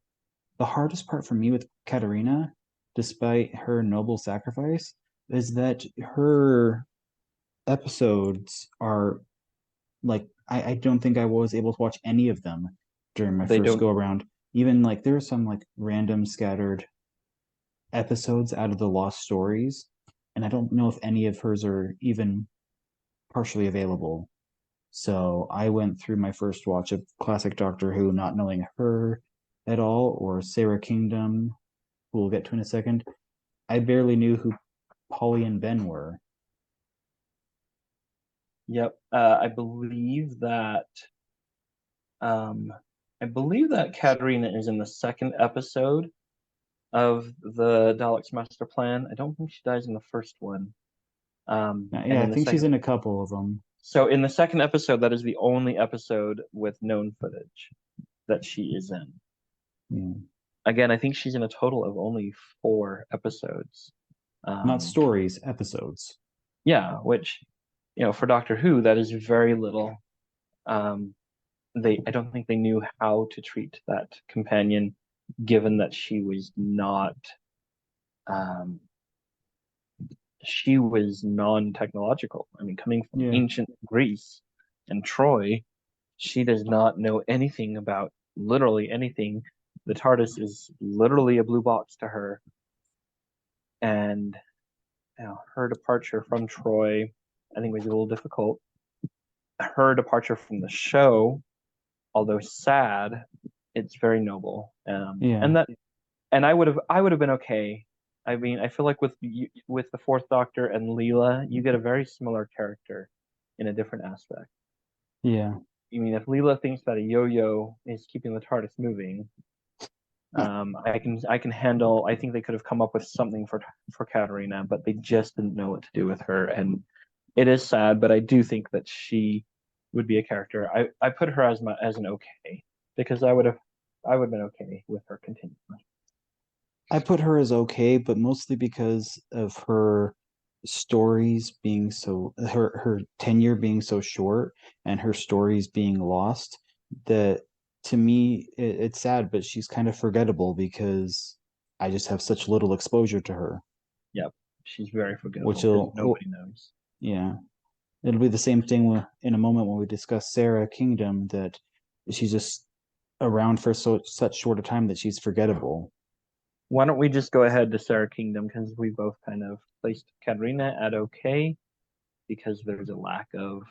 the hardest part for me with Katarina, despite her noble sacrifice, is that her episodes are like I don't think I was able to watch any of them during my They first don't. go around. Even like there are some like random scattered episodes out of the Lost Stories, and I don't know if any of hers are even partially available. So I went through my first watch of classic Doctor Who, not knowing her at all, or Sarah Kingdom, who we'll get to in a second. I barely knew who Polly and Ben were. Yep. Um, I believe that Katerina is in the second episode of the Daleks' Master Plan. I don't think she dies in the first one. Yeah, And I in the think she's second, in a couple of them. so in the second episode, that is the only episode with known footage that she is in. Yeah. Again, I think she's in a total of only four episodes. Not Um, stories, episodes. yeah, which, for Doctor Who, that is very little. Um, I don't think they knew how to treat that companion, given that um, she was non-technological. I mean, coming from Yeah, ancient Greece and Troy, she does not know anything about literally anything. The TARDIS is literally a blue box to her, and her departure from Troy, I think, was a little difficult. Her departure from the show, although sad, it's very noble. yeah, And I would have been okay. I mean, I feel like with the Fourth Doctor and Leela, you get a very similar character in a different aspect. yeah. I mean, if Leela thinks that a yo-yo is keeping the TARDIS moving, I can handle. I think they could have come up with something for Katarina, but they just didn't know what to do with her, and it is sad. But I do think that she would be a character. I put her as an okay because I would have been okay with her continuing. I put her as okay, but mostly because of her stories being her tenure being so short and her stories being lost, that to me it's sad, but she's kind of forgettable because I just have such little exposure to her, Yep, she's very which forgettable because will, nobody knows. yeah, it'll be the same thing in a moment when we discuss Sarah Kingdom, that she's just around for such short a time that she's forgettable. Why don't we just go ahead to Sarah Kingdom because we both kind of placed Katarina at okay because there's a lack of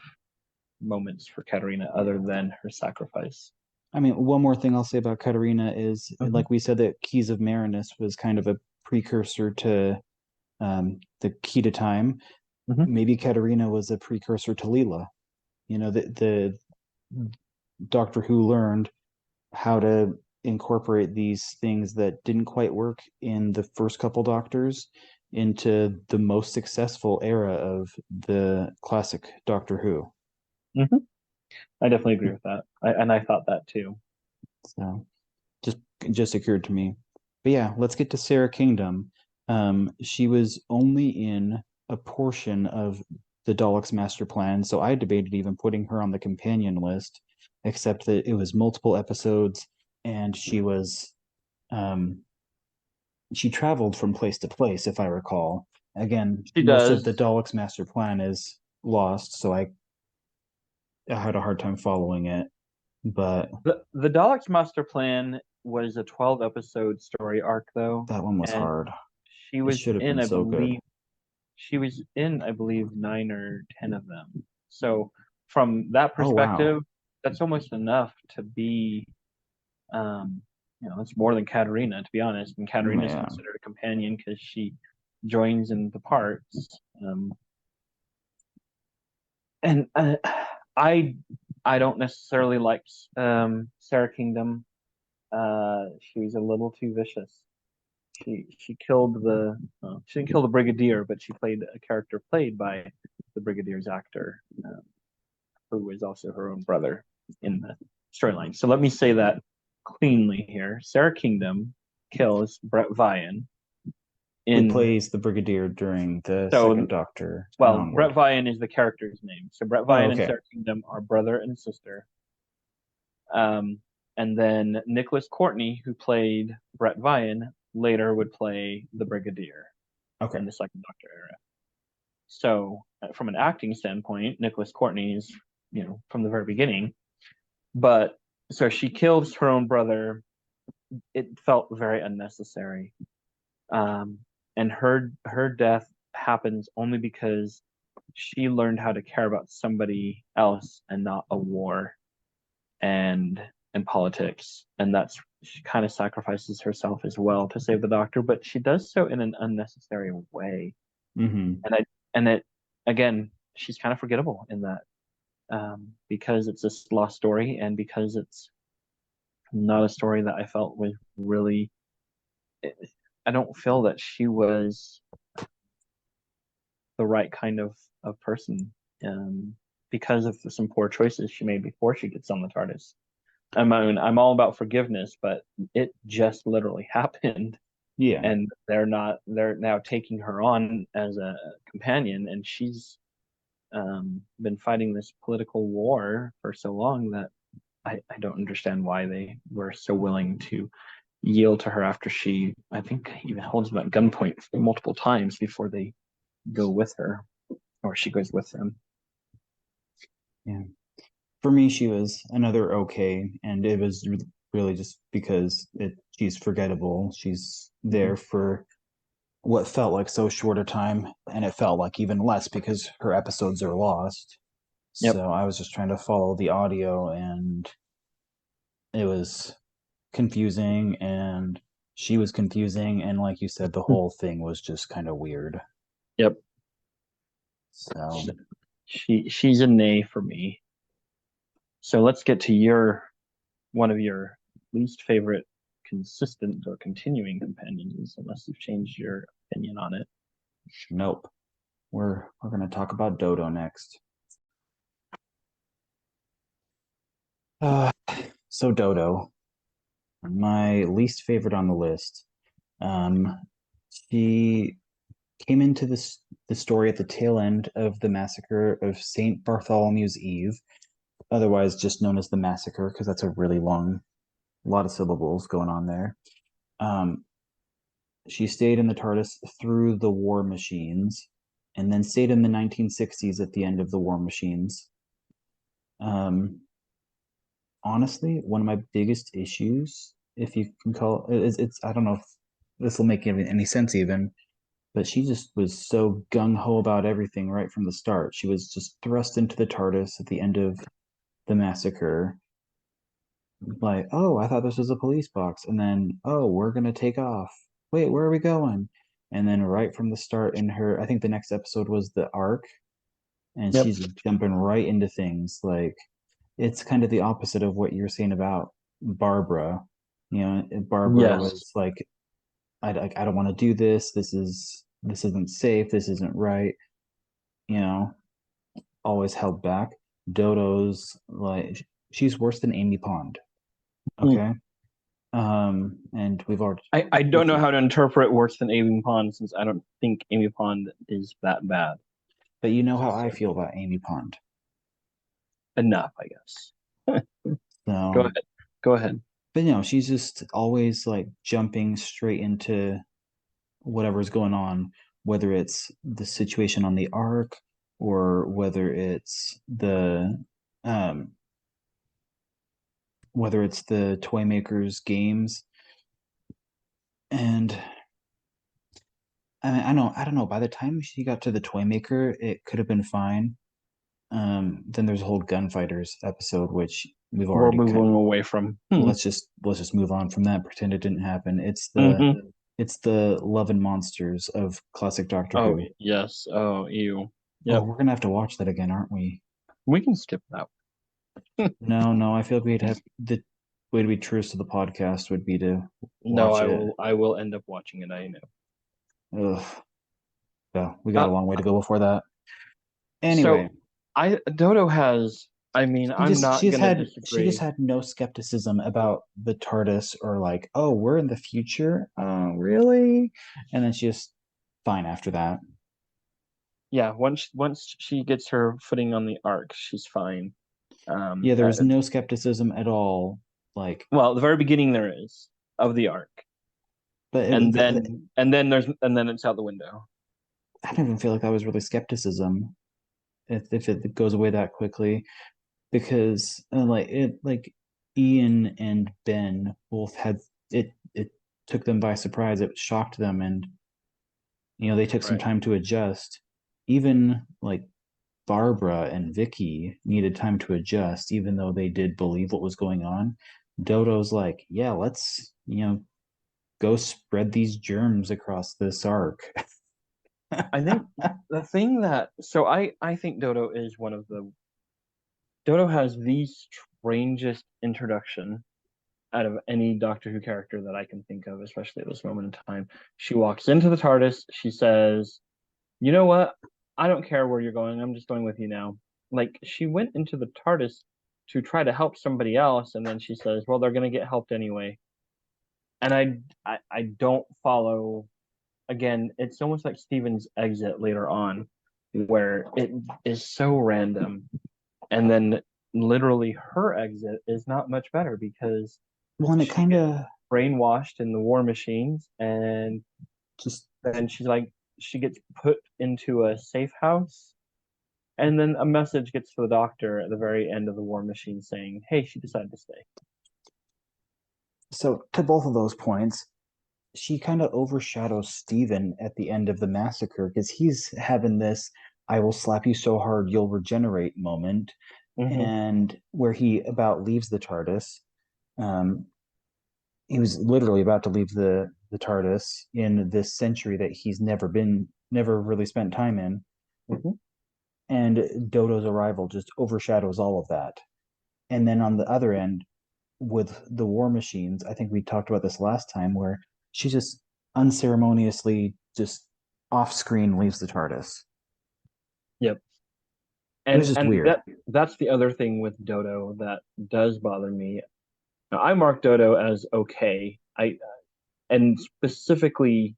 moments for Katarina other than her sacrifice. I mean, one more thing I'll say about Katarina is, Mm-hmm. like we said, that Keys of Marinus was kind of a precursor to the Key to Time. Mm-hmm. Maybe Katarina was a precursor to Leela. The Doctor Who learned how to incorporate these things that didn't quite work in the first couple Doctors into the most successful era of the classic Doctor Who. Mm-hmm. I definitely agree with that. And I thought that too. So just just occurred to me. But yeah, let's get to Sarah Kingdom. She was only in a portion of the Daleks' master plan, so I debated even putting her on the companion list. except that it was multiple episodes, and um, she traveled from place to place, if I recall. Again, She most of the does. Daleks' master plan is lost, so I had a hard time following it. But The Daleks Master Plan was a 12 episode story arc though, that one was and hard. she It was should have in, been I so good. believe, nine or 10 of them. So from that Oh wow. perspective, that's almost enough to be, it's more than Katerina, to be honest. And Katerina is Yeah. considered a companion because she joins in the parts. And I I don't necessarily like Sarah Kingdom. She was a little too vicious. She killed she didn't kill the Brigadier, but she played a character played by the Brigadier's actor, who was also her own brother in the storyline. So let me say that cleanly here. Sarah Kingdom kills Brett Vian Who in plays the Brigadier during the so Second Doctor and well, Brett onward? Vian is the character's name. So Brett Oh, Vian and okay. Sarah Kingdom are brother and sister. Um, and then Nicholas Courtney, who played Brett Vian, later would play the Brigadier Okay. in the Second Doctor era. So, from an acting standpoint, Nicholas Courtney is, from the very beginning. But so she kills her own brother. It felt very unnecessary. Um, and her death happens only because she learned how to care about somebody else and not a war and politics, and that's she kind of sacrifices herself as well to save the Doctor, but she does so in an unnecessary way. Mm-hmm. And it again, she's kind of forgettable in that, because it's this lost story and because it's not a story that I felt was really. I don't feel that she was the right kind of person, because of some poor choices she made before she gets on the TARDIS. I'm all about forgiveness, but it just literally happened, Yeah. and they're now taking her on as a companion, and she's been fighting this political war for so long that I don't understand why they were so willing to yield to her after she, I think, even holds them at gunpoint multiple times before they go with her, or she goes with them. Yeah. For me, she was another okay, and it was really just because she's forgettable. She's there for what felt like so short a time, and it felt like even less because her episodes are lost. Yep. So I was just trying to follow the audio, and it was confusing, and she was confusing, and like you said, the whole thing was just kind of weird. Yep. So She's a nay for me. So let's get to your one of your least favorite consistent or continuing companions, unless you've changed your opinion on it. nope. We're gonna talk about Dodo next. Uh, so Dodo, my least favorite on the list. Um, she came into the story at the tail end of the massacre of Saint Bartholomew's Eve, otherwise just known as the massacre, because that's a really long, lot of syllables going on there. Um, she stayed in the TARDIS through the War Machines, and then stayed in the 1960s at the end of the War Machines. Um, honestly, one of my biggest issues, if you can call it, it's I don't know if this will make any sense even, but she just was so gung ho about everything right from the start. She was just thrust into the TARDIS at the end of the massacre, like, oh, I thought this was a police box, and then, oh, we're gonna take off. Wait, where are we going? And then right from the start in her, I think the next episode was the Ark, and Yep. she's jumping right into things. Like it's kind of the opposite of what you're saying about Barbara. You know, Barbara Yes. was like, I don't want to do this. This isn't safe. This isn't right. You know, always held back. Dodo's like she's worse than Amy Pond. Hmm. Okay. And we've already I don't which know is how to interpret worse than Amy Pond, since I don't think Amy Pond is that bad. but you know how I So feel about Amy Pond. enough, I guess. Go So, ahead. Go ahead. but she's just always like jumping straight into whatever's going on, whether it's the situation on the arc or um whether it's the toy makers games. And I don't know, by the time she got to the toy maker, it could have been fine. Then there's a whole gunfighters episode, which we've We're already moving away from. let's just move on from that, pretend it didn't happen. Hmm. It's the love and monsters of classic Doctor Oh, Who. yes. Oh, ew. Oh, Yep. we're gonna have to watch that again, aren't we? We can skip that. No, no, I feel like we'd have the way to be truest to the podcast would be to No, watch I it. will. I will end up watching it. I know. Ugh. Well, we got Uh, a long way to go before that. so Anyway, Dodo has. I mean, I'm not gonna she just disagree. had no skepticism about the TARDIS or like, oh, we're in the future. Oh, really? And then she just fine after that. Yeah, once she gets her footing on the arc, she's fine. Yeah, there was no skepticism at all. Like, Well, the very beginning there is of the arc, but and then it's out the window. I don't even feel like that was really skepticism if it goes away that quickly because like Ian and Ben both had it took them by surprise. It shocked them, and they took some Right. time to adjust. Even like Barbara and Vicky needed time to adjust, even though they did believe what was going on. Dodo's like, yeah, let's go spread these germs across this arc. I think the thing that so I think Dodo has the strangest introduction out of any Doctor Who character that I can think of, especially at this moment in time. She walks into the TARDIS, she says, "You know what? I don't care where you're going. I'm just going with you now." Like she went into the TARDIS to try to help somebody else, and then she says, "Well, they're going to get helped anyway." And I don't follow. Again, it's almost like Steven's exit later on, where it is so random, and then literally her exit is not much better because Well, and it she kind gets of brainwashed in the war machines, and just then she gets put into a safe house. And then a message gets to the doctor at the very end of the war machine saying, "Hey, she decided to stay." so to both of those points, she kind of overshadows Steven at the end of the massacre because he's having this I will slap you so hard you'll regenerate moment, Hmm. and where he about leaves the TARDIS. Um, he was literally about to leave the TARDIS in this century that he's never really spent time in, Hmm. and Dodo's arrival just overshadows all of that. And then on the other end, with the war machines, I think we talked about this last time, where she just unceremoniously just off screen leaves the TARDIS. Yep. It was And just and weird. that's the other thing with Dodo that does bother me. Now, I mark Dodo as okay. I and specifically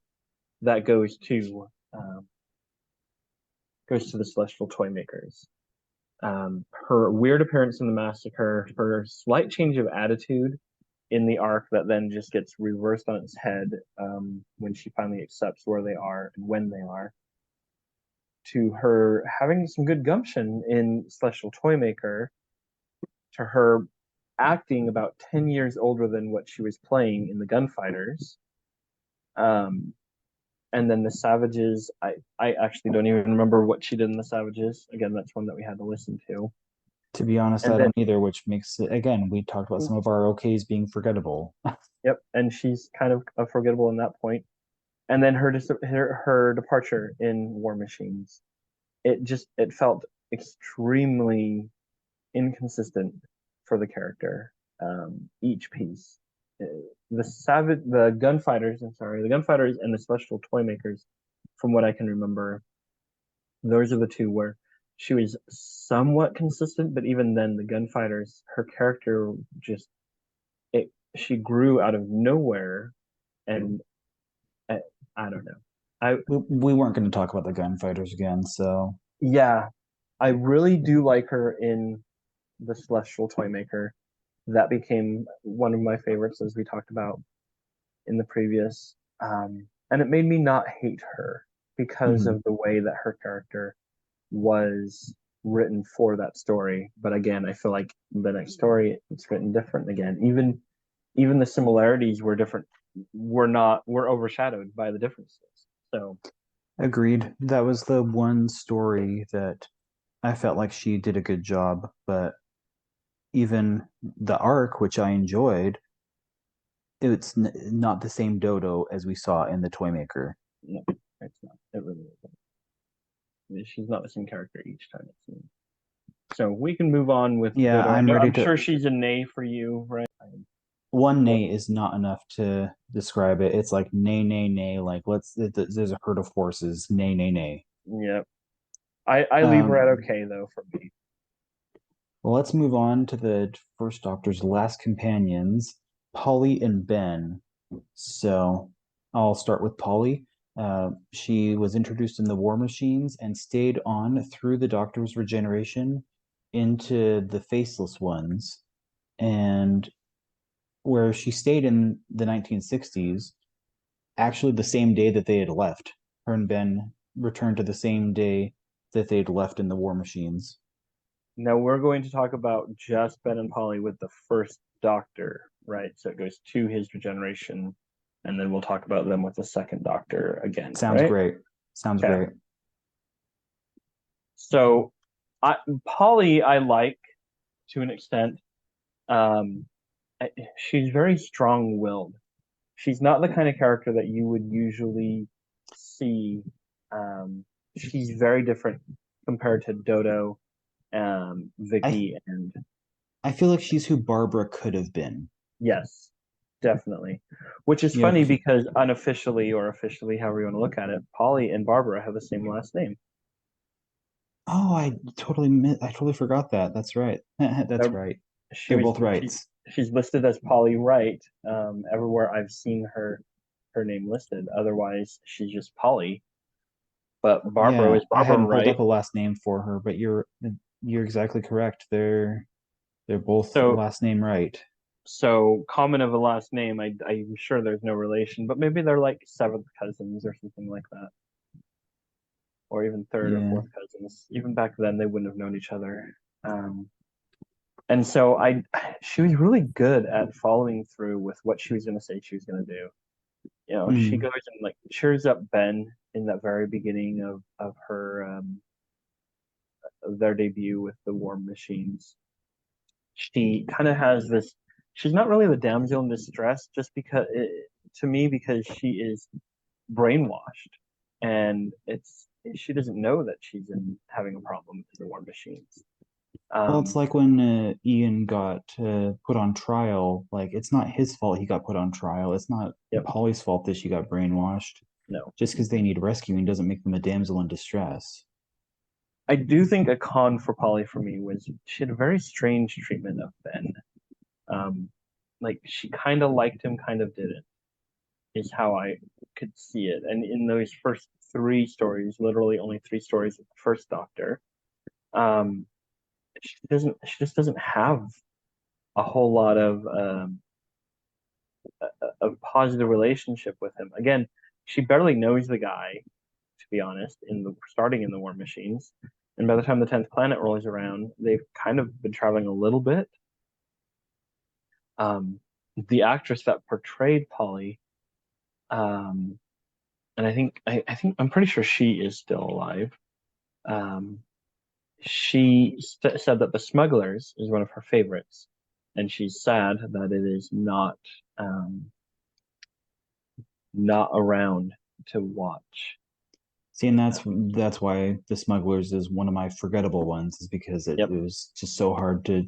that goes to the Celestial Toy Makers. Her weird appearance in the massacre, her slight change of attitude in the arc that then just gets reversed on its head when she finally accepts where they are and when they are, to her having some good gumption in Celestial Toymaker, to her acting about 10 years older than what she was playing in the Gunfighters. Um, and then the Savages, I actually don't even remember what she did in the Savages. Again, that's one that we had to listen to. To be honest, And I then don't either, which makes it, again, we talked about some of our OKs being forgettable. Yep, and she's kind of forgettable in that point. And then her departure in War Machines, it felt extremely inconsistent for the character. Each piece, Uh, the gunfighters. I'm sorry, the gunfighters and the special toy makers. From what I can remember, those are the two where she was somewhat consistent, but even then, the gunfighters, her character just it she grew out of nowhere, and I, I don't know. I We weren't going to talk about the gunfighters again, so Yeah, I really do like her in. the Celestial Toymaker. That became one of my favorites, as we talked about in the previous. And it made me not hate her because Hmm. of the way that her character was written for that story. But again, I feel like the next story it's written different again. Even the similarities were different. Were overshadowed by the differences. So Agreed. That was the one story that I felt like she did a good job, but even the arc, which I enjoyed, it's not the same Dodo as we saw in the Toymaker. no, it's not. It really isn't. She's not the same character each time it seems. So we can move on with Yeah, Dodo. I'm ready I'm to. sure she's a nay for you, right? One nay is not enough to describe it. It's like nay, nay, nay. Like there's a herd of horses. Nay, nay, nay. Yep. I leave her Um, at okay though for me. well, let's move on to the first Doctor's last companions, Polly and Ben. So I'll start with Polly. She was introduced in the War Machines and stayed on through the Doctor's regeneration into the Faceless Ones, and where she stayed in the 1960s, actually the same day that they had left. Her and Ben returned to the same day that they'd left in the War Machines. Now we're going to talk about just Ben and Polly with the first Doctor, right? So it goes to his regeneration, and then we'll talk about them with the second Doctor again, Sounds right? great. Sounds Okay. great. So I, Polly, I like to an extent. Um, she's very strong-willed. She's not the kind of character that you would usually see. Um, she's very different compared to Dodo, I Vicky, and I feel like she's who Barbara could have been. yes, definitely. Which is You know, funny 'cause- because unofficially or officially, however you want to look at it, Polly and Barbara have the same last name. oh, I totally forgot that. That's right. That's Uh, right. She They're was both she, rights. she's listed as Polly Wright. Everywhere I've seen her name listed. Otherwise, she's just Polly. But Barbara Yeah, is I Barbara hadn't pulled up Wright. a last name for her, but you're exactly correct. They're both So last name right. so common of a last name. I'm sure there's no relation, but maybe they're like seventh cousins or something like that, or even third or Yeah. fourth cousins. Even back then, they wouldn't have known each other. Um, and so she was really good at following through with what she was going to say she was going to do. You know, she Mm. goes and like cheers up Ben in that very beginning of her of their debut with the War Machines. She kind of has this. She's not really the damsel in distress, just because to me because she is brainwashed, and it's she doesn't know that she's in having a problem with the War Machines. Well, it's Um, like when Ian got put on trial. Like, it's not his fault he got put on trial. It's not yep, Polly's fault that she got brainwashed. no. Just because they need rescuing doesn't make them a damsel in distress. I do think a con for Polly for me was she had a very strange treatment of Ben. Um, like she kind of liked him, kind of didn't, is how I could see it. And in those first three stories, literally only three stories of the first Doctor, um, she just doesn't have a whole lot of positive relationship with him. Again, she barely knows the guy, to be honest, in the starting in the War Machines. And by the time the 10th planet rolls around, they've kind of been traveling a little bit. Um, the actress that portrayed Polly, um, and I think I'm pretty sure she is still alive. Um, said that The Smugglers is one of her favorites, and she's sad that it is um, not around to watch. See, and that's why The Smugglers is one of my forgettable ones, is because Yep, it was just so hard to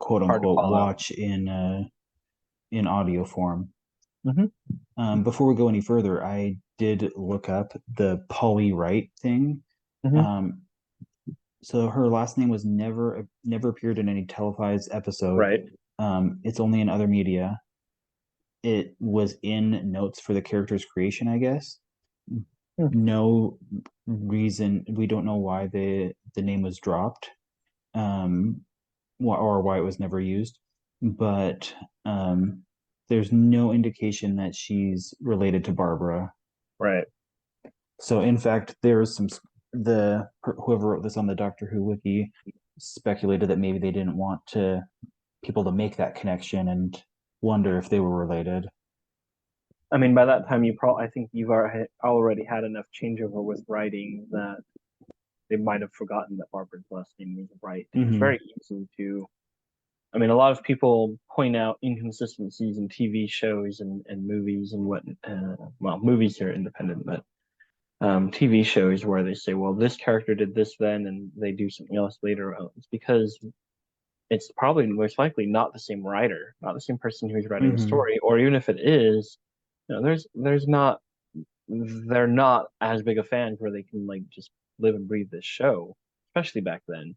quote hard to unquote follow. watch in audio form. Hmm. Before we go any further, I did look up the Polly Wright thing. Hmm. Um, so her last name was never appeared in any televised episode. Right. It's only in other media. It was in notes for the character's creation, I guess. Hmm. No reason, we don't know why the name was dropped. Um, or why it was never used. But um, there's no indication that she's related to Barbara. Right. So in fact, there's some the whoever wrote this on the Doctor Who wiki speculated that maybe they didn't want to people to make that connection and wonder if they were related. I mean, by that time, I think you've already had enough changeover with writing that they might have forgotten that Barbara's last name was Wright. It's Hmm. very easy to. I mean, a lot of people point out inconsistencies in TV shows and movies and what. Well, movies are independent, but TV shows where they say, well, this character did this then, and they do something else later. Well, it's because it's probably most likely not the same writer, not the same person who's writing the Hmm. story, or even if it is, there's not they're not as big of fans where they can like just live and breathe this show, especially back then.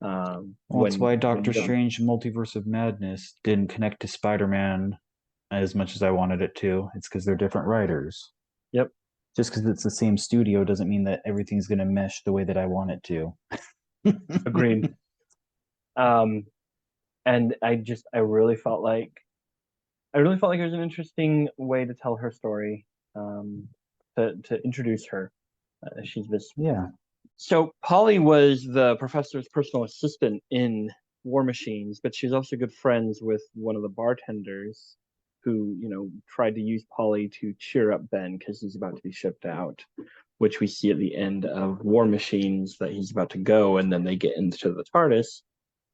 Well, that's why When Doctor you don't. Strange Multiverse of Madness didn't connect to Spider-Man as much as I wanted it to. It's because they're different writers. Yep, Just because it's the same studio doesn't mean that everything's going to mesh the way that I want it to. agreed. Um, and I really felt like it was an interesting way to tell her story, um, to introduce her. She's this. Yeah. So Polly was the professor's personal assistant in War Machines, but she was also good friends with one of the bartenders who, tried to use Polly to cheer up Ben because he's about to be shipped out, which we see at the end of War Machines that he's about to go, and then they get into the TARDIS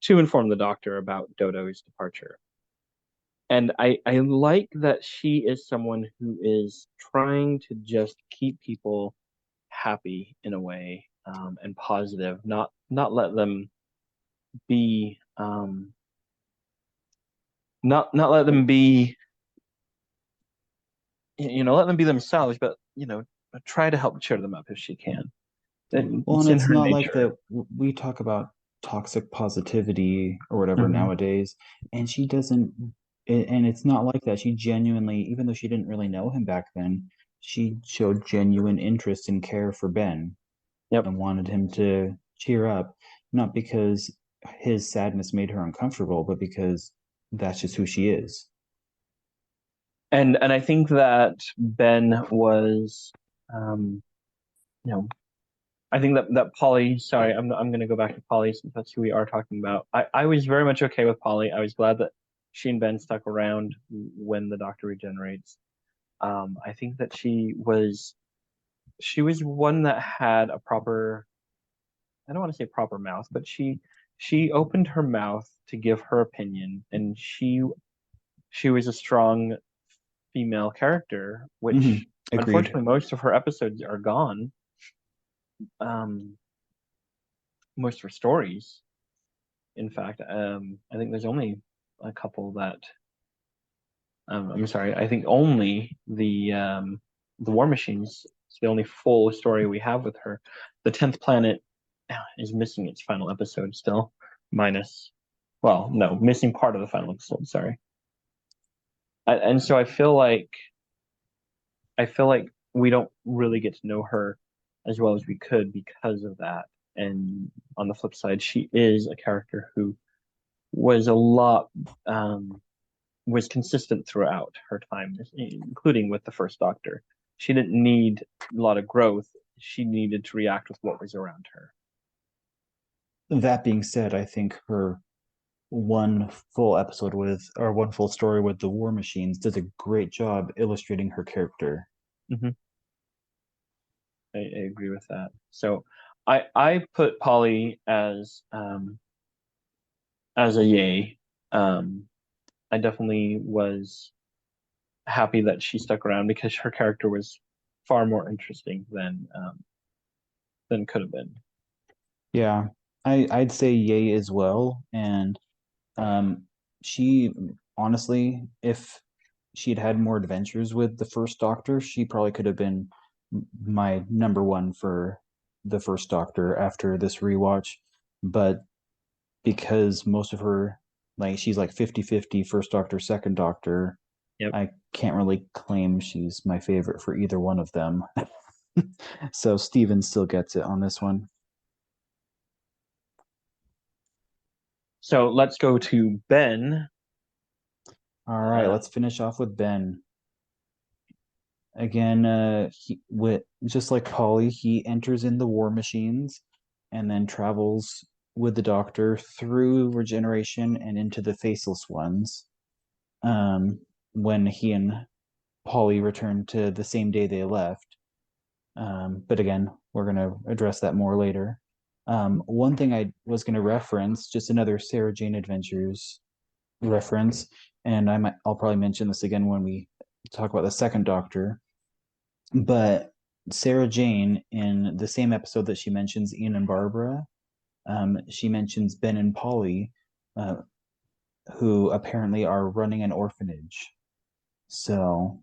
to inform the Doctor about Dodo's departure. And I like that she is someone who is trying to just keep people happy in a way, and positive, not let them be not let them be, let them be themselves, but try to help cheer them up if she can. Well, and It's in it's her not like nature. that we talk about toxic positivity or whatever Hmm. nowadays, and she doesn't, and it's not like that. She genuinely, even though she didn't really know him back then, she showed genuine interest and care for Ben Yep. and wanted him to cheer up, not because his sadness made her uncomfortable, but because that's just who she is. And I think that Ben was, um, you know, I think that Polly. Sorry, I'm going to go back to Polly since that's who we are talking about. I was very much okay with Polly. I was glad that she and Ben stuck around when the Doctor regenerates. I think that she was one that had a proper, I don't want to say proper mouth, but she opened her mouth to give her opinion, and she was a strong female character, Hmm. which Agreed. unfortunately most of her episodes are gone. Um, Most of her stories, in fact. I think there's only a couple that. I'm sorry. I think only the War Machines is the only full story we have with her. The 10th Planet is missing its final episode still, minus. Well, no, missing part of the final episode. Sorry. And so I feel like we don't really get to know her as well as we could because of that. And on the flip side, she is a character who was a lot was consistent throughout her time, including with the first Doctor. She didn't need a lot of growth. She needed to react with what was around her. That being said, I think her one full episode with, or one full story with the War Machines does a great job illustrating her character. Mm-hmm. I agree with that. So I put Polly as a yay. Um, I definitely was happy that she stuck around because her character was far more interesting than could have been. Yeah, I'd say yay as well. And um, she honestly, if she'd had more adventures with the first Doctor, she probably could have been my number one for the first Doctor after this rewatch. But because most of her, like, she's like 50-50 first Doctor, second Doctor, Yep. I can't really claim she's my favorite for either one of them. So Steven still gets it on this one. So let's go to Ben. All right, Uh, let's finish off with Ben. Again, just like Polly, he enters in the war machines and then travels with the Doctor through regeneration and into the faceless ones. Um, when he and Polly return to the same day they left. But again, we're going to address that more later. One thing I was going to reference, just another Sarah Jane Adventures reference, and I'll probably mention this again when we talk about the second Doctor. But Sarah Jane, in the same episode that she mentions Ian and Barbara, she mentions Ben and Polly, uh, who apparently are running an orphanage. So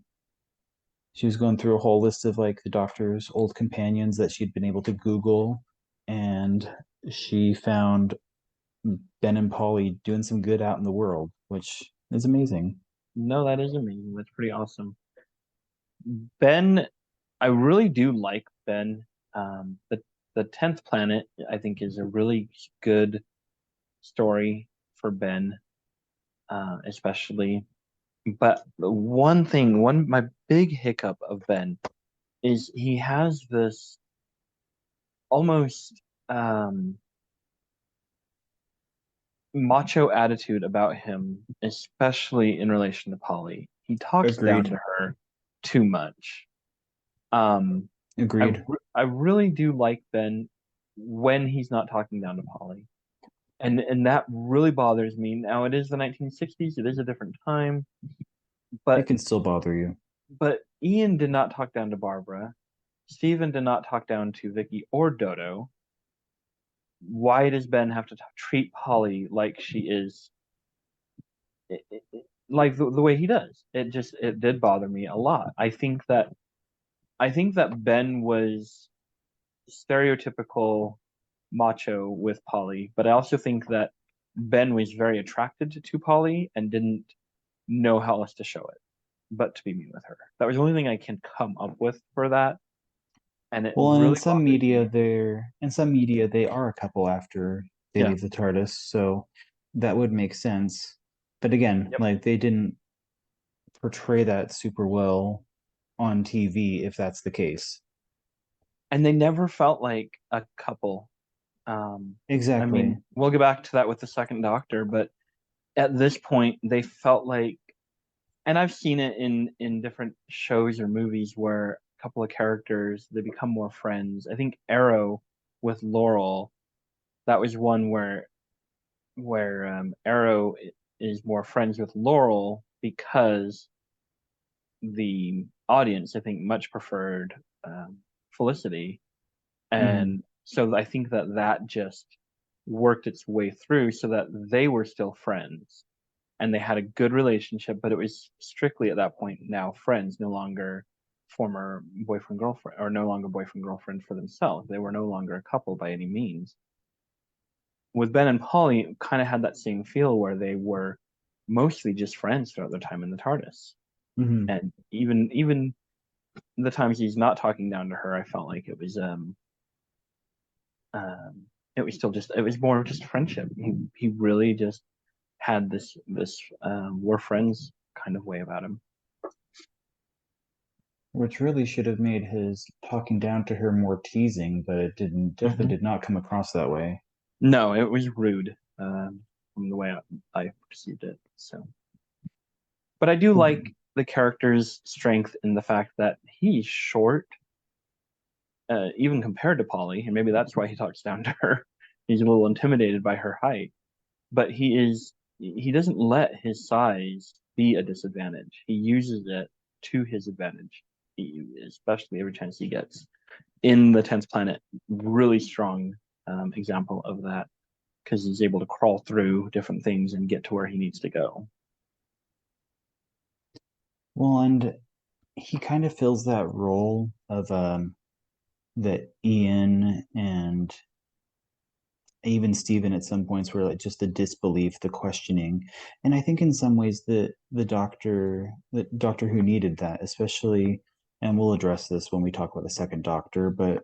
she was going through a whole list of like the Doctor's old companions that she'd been able to Google, and she found Ben and Polly doing some good out in the world, which is amazing. no, that is amazing. That's pretty awesome. Ben, I really do like Ben. The 10th Planet, I think, is a really good story for Ben, especially. But the one thing, my big hiccup of Ben is he has this almost macho attitude about him, especially in relation to Polly. He talks down to Agreed. her too much. Um, Agreed. I really do like Ben when he's not talking down to Polly. And that really bothers me. Now it is the 1960s, it is a different time, It but can still bother you. Ian did not talk down to Barbara. Stephen did not talk down to Vicky or Dodo. Why does Ben have to treat Polly like she is like the way he does? It did bother me a lot. I think that Ben was stereotypical macho with Polly, but I also think that Ben was very attracted to Polly and didn't know how else to show it but to be mean with her. That was the only thing I can come up with for that, and it Well, and really bothers me. in some media they are a couple after they Yeah. leave the TARDIS, so that would make sense. But again, Yep. like they didn't portray that super well on TV if that's the case. And they never felt like a couple. Um, I Exactly. mean, we'll get back to that with the second Doctor, but at this point, they felt like, and I've seen it in different shows or movies where a couple of characters they become more friends. I think Arrow with Laurel, that was one where Arrow is more friends with Laurel because the audience, I think, much preferred Felicity, Hmm. and so I think that that just worked its way through so that they were still friends and they had a good relationship, but it was strictly at that point now friends, no longer former boyfriend girlfriend or no longer boyfriend girlfriend for themselves. They were no longer a couple by any means. With Ben and Polly, kind of had that same feel where they were mostly just friends throughout their time in the TARDIS. Hmm. And even the times he's not talking down to her, I felt like it was still just it was more of just friendship. He really just had this we're friends kind of way about him. Which really should have made his talking down to her more teasing, but it didn't, definitely Mm-hmm. did not come across that way. No, it was rude from the way I perceived it. So, but I do like the character's strength in the fact that he's short, even compared to Polly, and maybe that's why he talks down to her. He's a little intimidated by her height, but he doesn't let his size be a disadvantage. He uses it to his advantage, especially every chance he gets. In the 10th Planet, really strong example of that because he's able to crawl through different things and get to where he needs to go. Well, and he kind of fills that role of that Ian and even Stephen at some points were like just the disbelief, the questioning. And I think in some ways the Doctor Who needed that, especially, and we'll address this when we talk about the second Doctor, but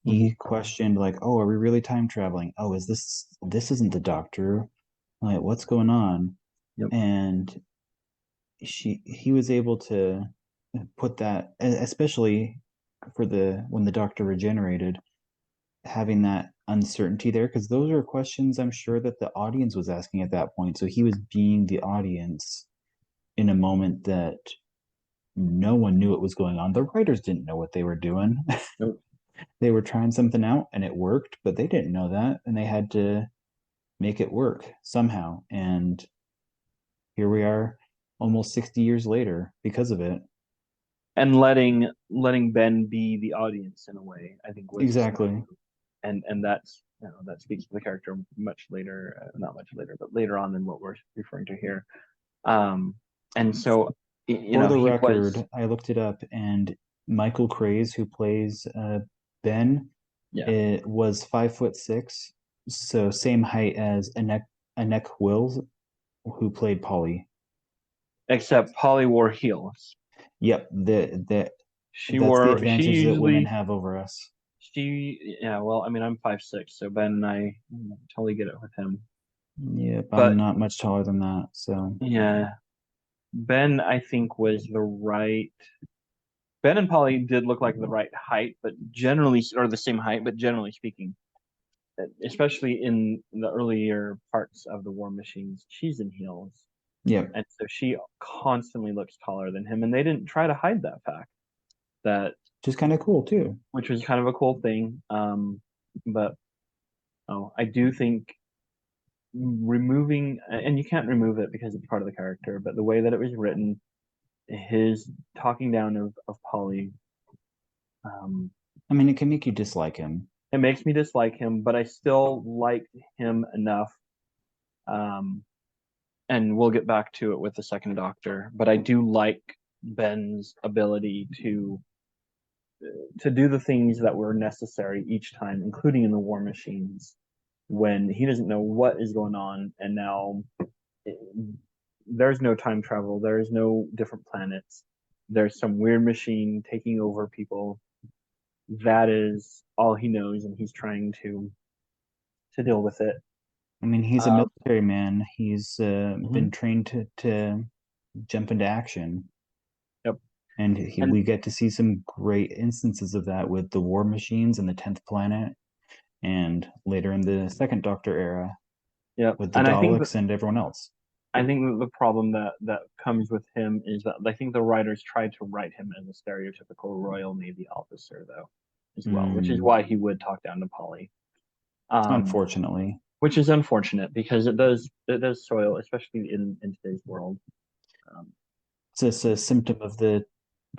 Mm-hmm. he questioned like, oh, are we really time traveling? Oh, is this isn't the Doctor? like, what's going on? Yep. And he was able to put that, especially for the when the doctor regenerated, having that uncertainty there, because those are questions I'm sure that the audience was asking at that point. So he was being the audience in a moment that no one knew what was going on. The writers didn't know what they were doing. Nope. They were trying something out and it worked, but they didn't know that, and they had to make it work somehow. And here we are almost 60 years later because of it. And letting Ben be the audience in a way, I think was smart. Exactly. And that's, that speaks to the character much later, not much later, but later on than what we're referring to here. Um, and so, For the he was, record, I looked it up, and Michael Craze, who plays Ben, yeah, it was 5'6", so same height as Anek Wills, who played Polly. except Polly wore heels. Yep, the She that's the wore, she advantage that women usually, have over us. yeah, well, I mean, I'm 5'6", so Ben and I totally get it with him. Yep, I'm But not much taller than that, so yeah, Ben, I think, was the right. Ben and Polly did look like the right height, but generally, or the same height, but generally speaking, especially in the earlier parts of the War Machines, she's in heels. yep, And so she constantly looks taller than him. And they didn't try to hide that fact, that just kind of cool too. which was kind of a cool thing. But oh, I do think removing, and you can't remove it because it's part of the character, but the way that it was written, his talking down of Polly, um, I mean, it can make you dislike him. it makes me dislike him, but I still liked him enough. Um, and we'll get back to it with the second Doctor, but I do like Ben's ability to do the things that were necessary each time, including in the War Machines, when he doesn't know what is going on, and now there's no time travel, there's no different planets, there's some weird machine taking over people. That is all he knows, and he's trying to deal with it. I mean, he's a Um, military man. He's been mhm. trained to jump into action. Yep. And And we get to see some great instances of that with the war machines and the 10th planet, and later in the second Doctor era yep. with the And Daleks and everyone else. I think that the problem that comes with him is that I think the writers tried to write him as a stereotypical Royal Navy officer, though, as well, which is Mm, why he would talk down to Polly. Um, unfortunately, which is unfortunate because it does soil, especially in today's world. Um, it's just a symptom of the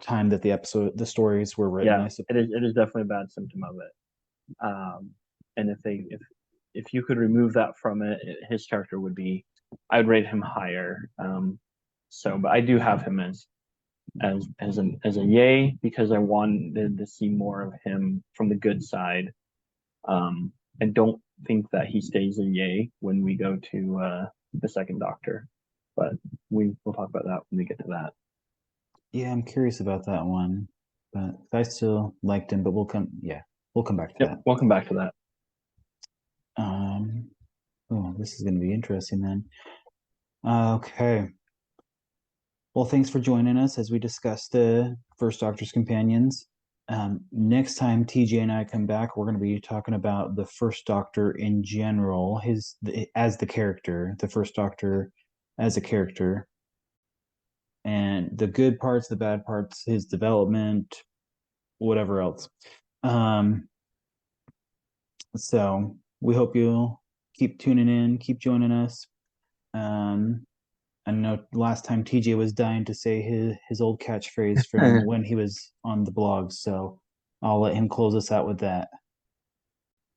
time that the stories were written, yeah, I it is definitely a bad symptom of it. And if you could remove that from it, his character would be, I'd rate him higher. But I do have him as a yay because I wanted to see more of him from the good side. And don't think that he stays a yay when we go to the second Doctor, but we'll talk about that when we get to that. Yeah, I'm curious about that one, but I still liked him. But we'll come back to Yep, that. we'll come back to that. Um, oh, this is going to be interesting then. Okay. Well, thanks for joining us as we discuss the First Doctor's companions. Next time TJ and I come back, we're going to be talking about the First Doctor in general, as the character, the First Doctor as a character, and the good parts, the bad parts, his development, whatever else. Um, so we hope you'll keep tuning in, keep joining us. Um, I know last time TJ was dying to say his old catchphrase from when he was on the blog, so I'll let him close us out with that.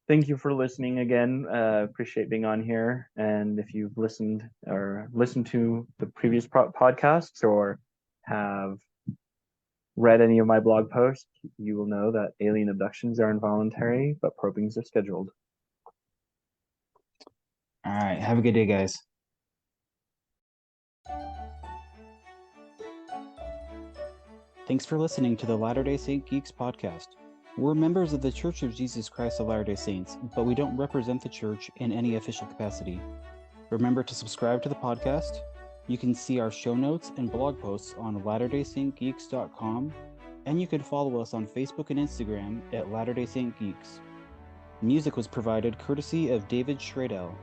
Thank you for listening again. Appreciate being on here. And if you've listened to the previous podcasts or have read any of my blog posts, you will know that alien abductions are involuntary, but probings are scheduled. All right, have a good day, guys. Thanks for listening to the Latter-day Saint Geeks podcast. We're members of the Church of Jesus Christ of Latter-day Saints, but we don't represent the church in any official capacity. Remember to subscribe to the podcast. You can see our show notes and blog posts on latterdaysaintgeeks.com, and you can follow us on Facebook and Instagram at Latter Day Saint Geeks. Music was provided courtesy of David Schradel.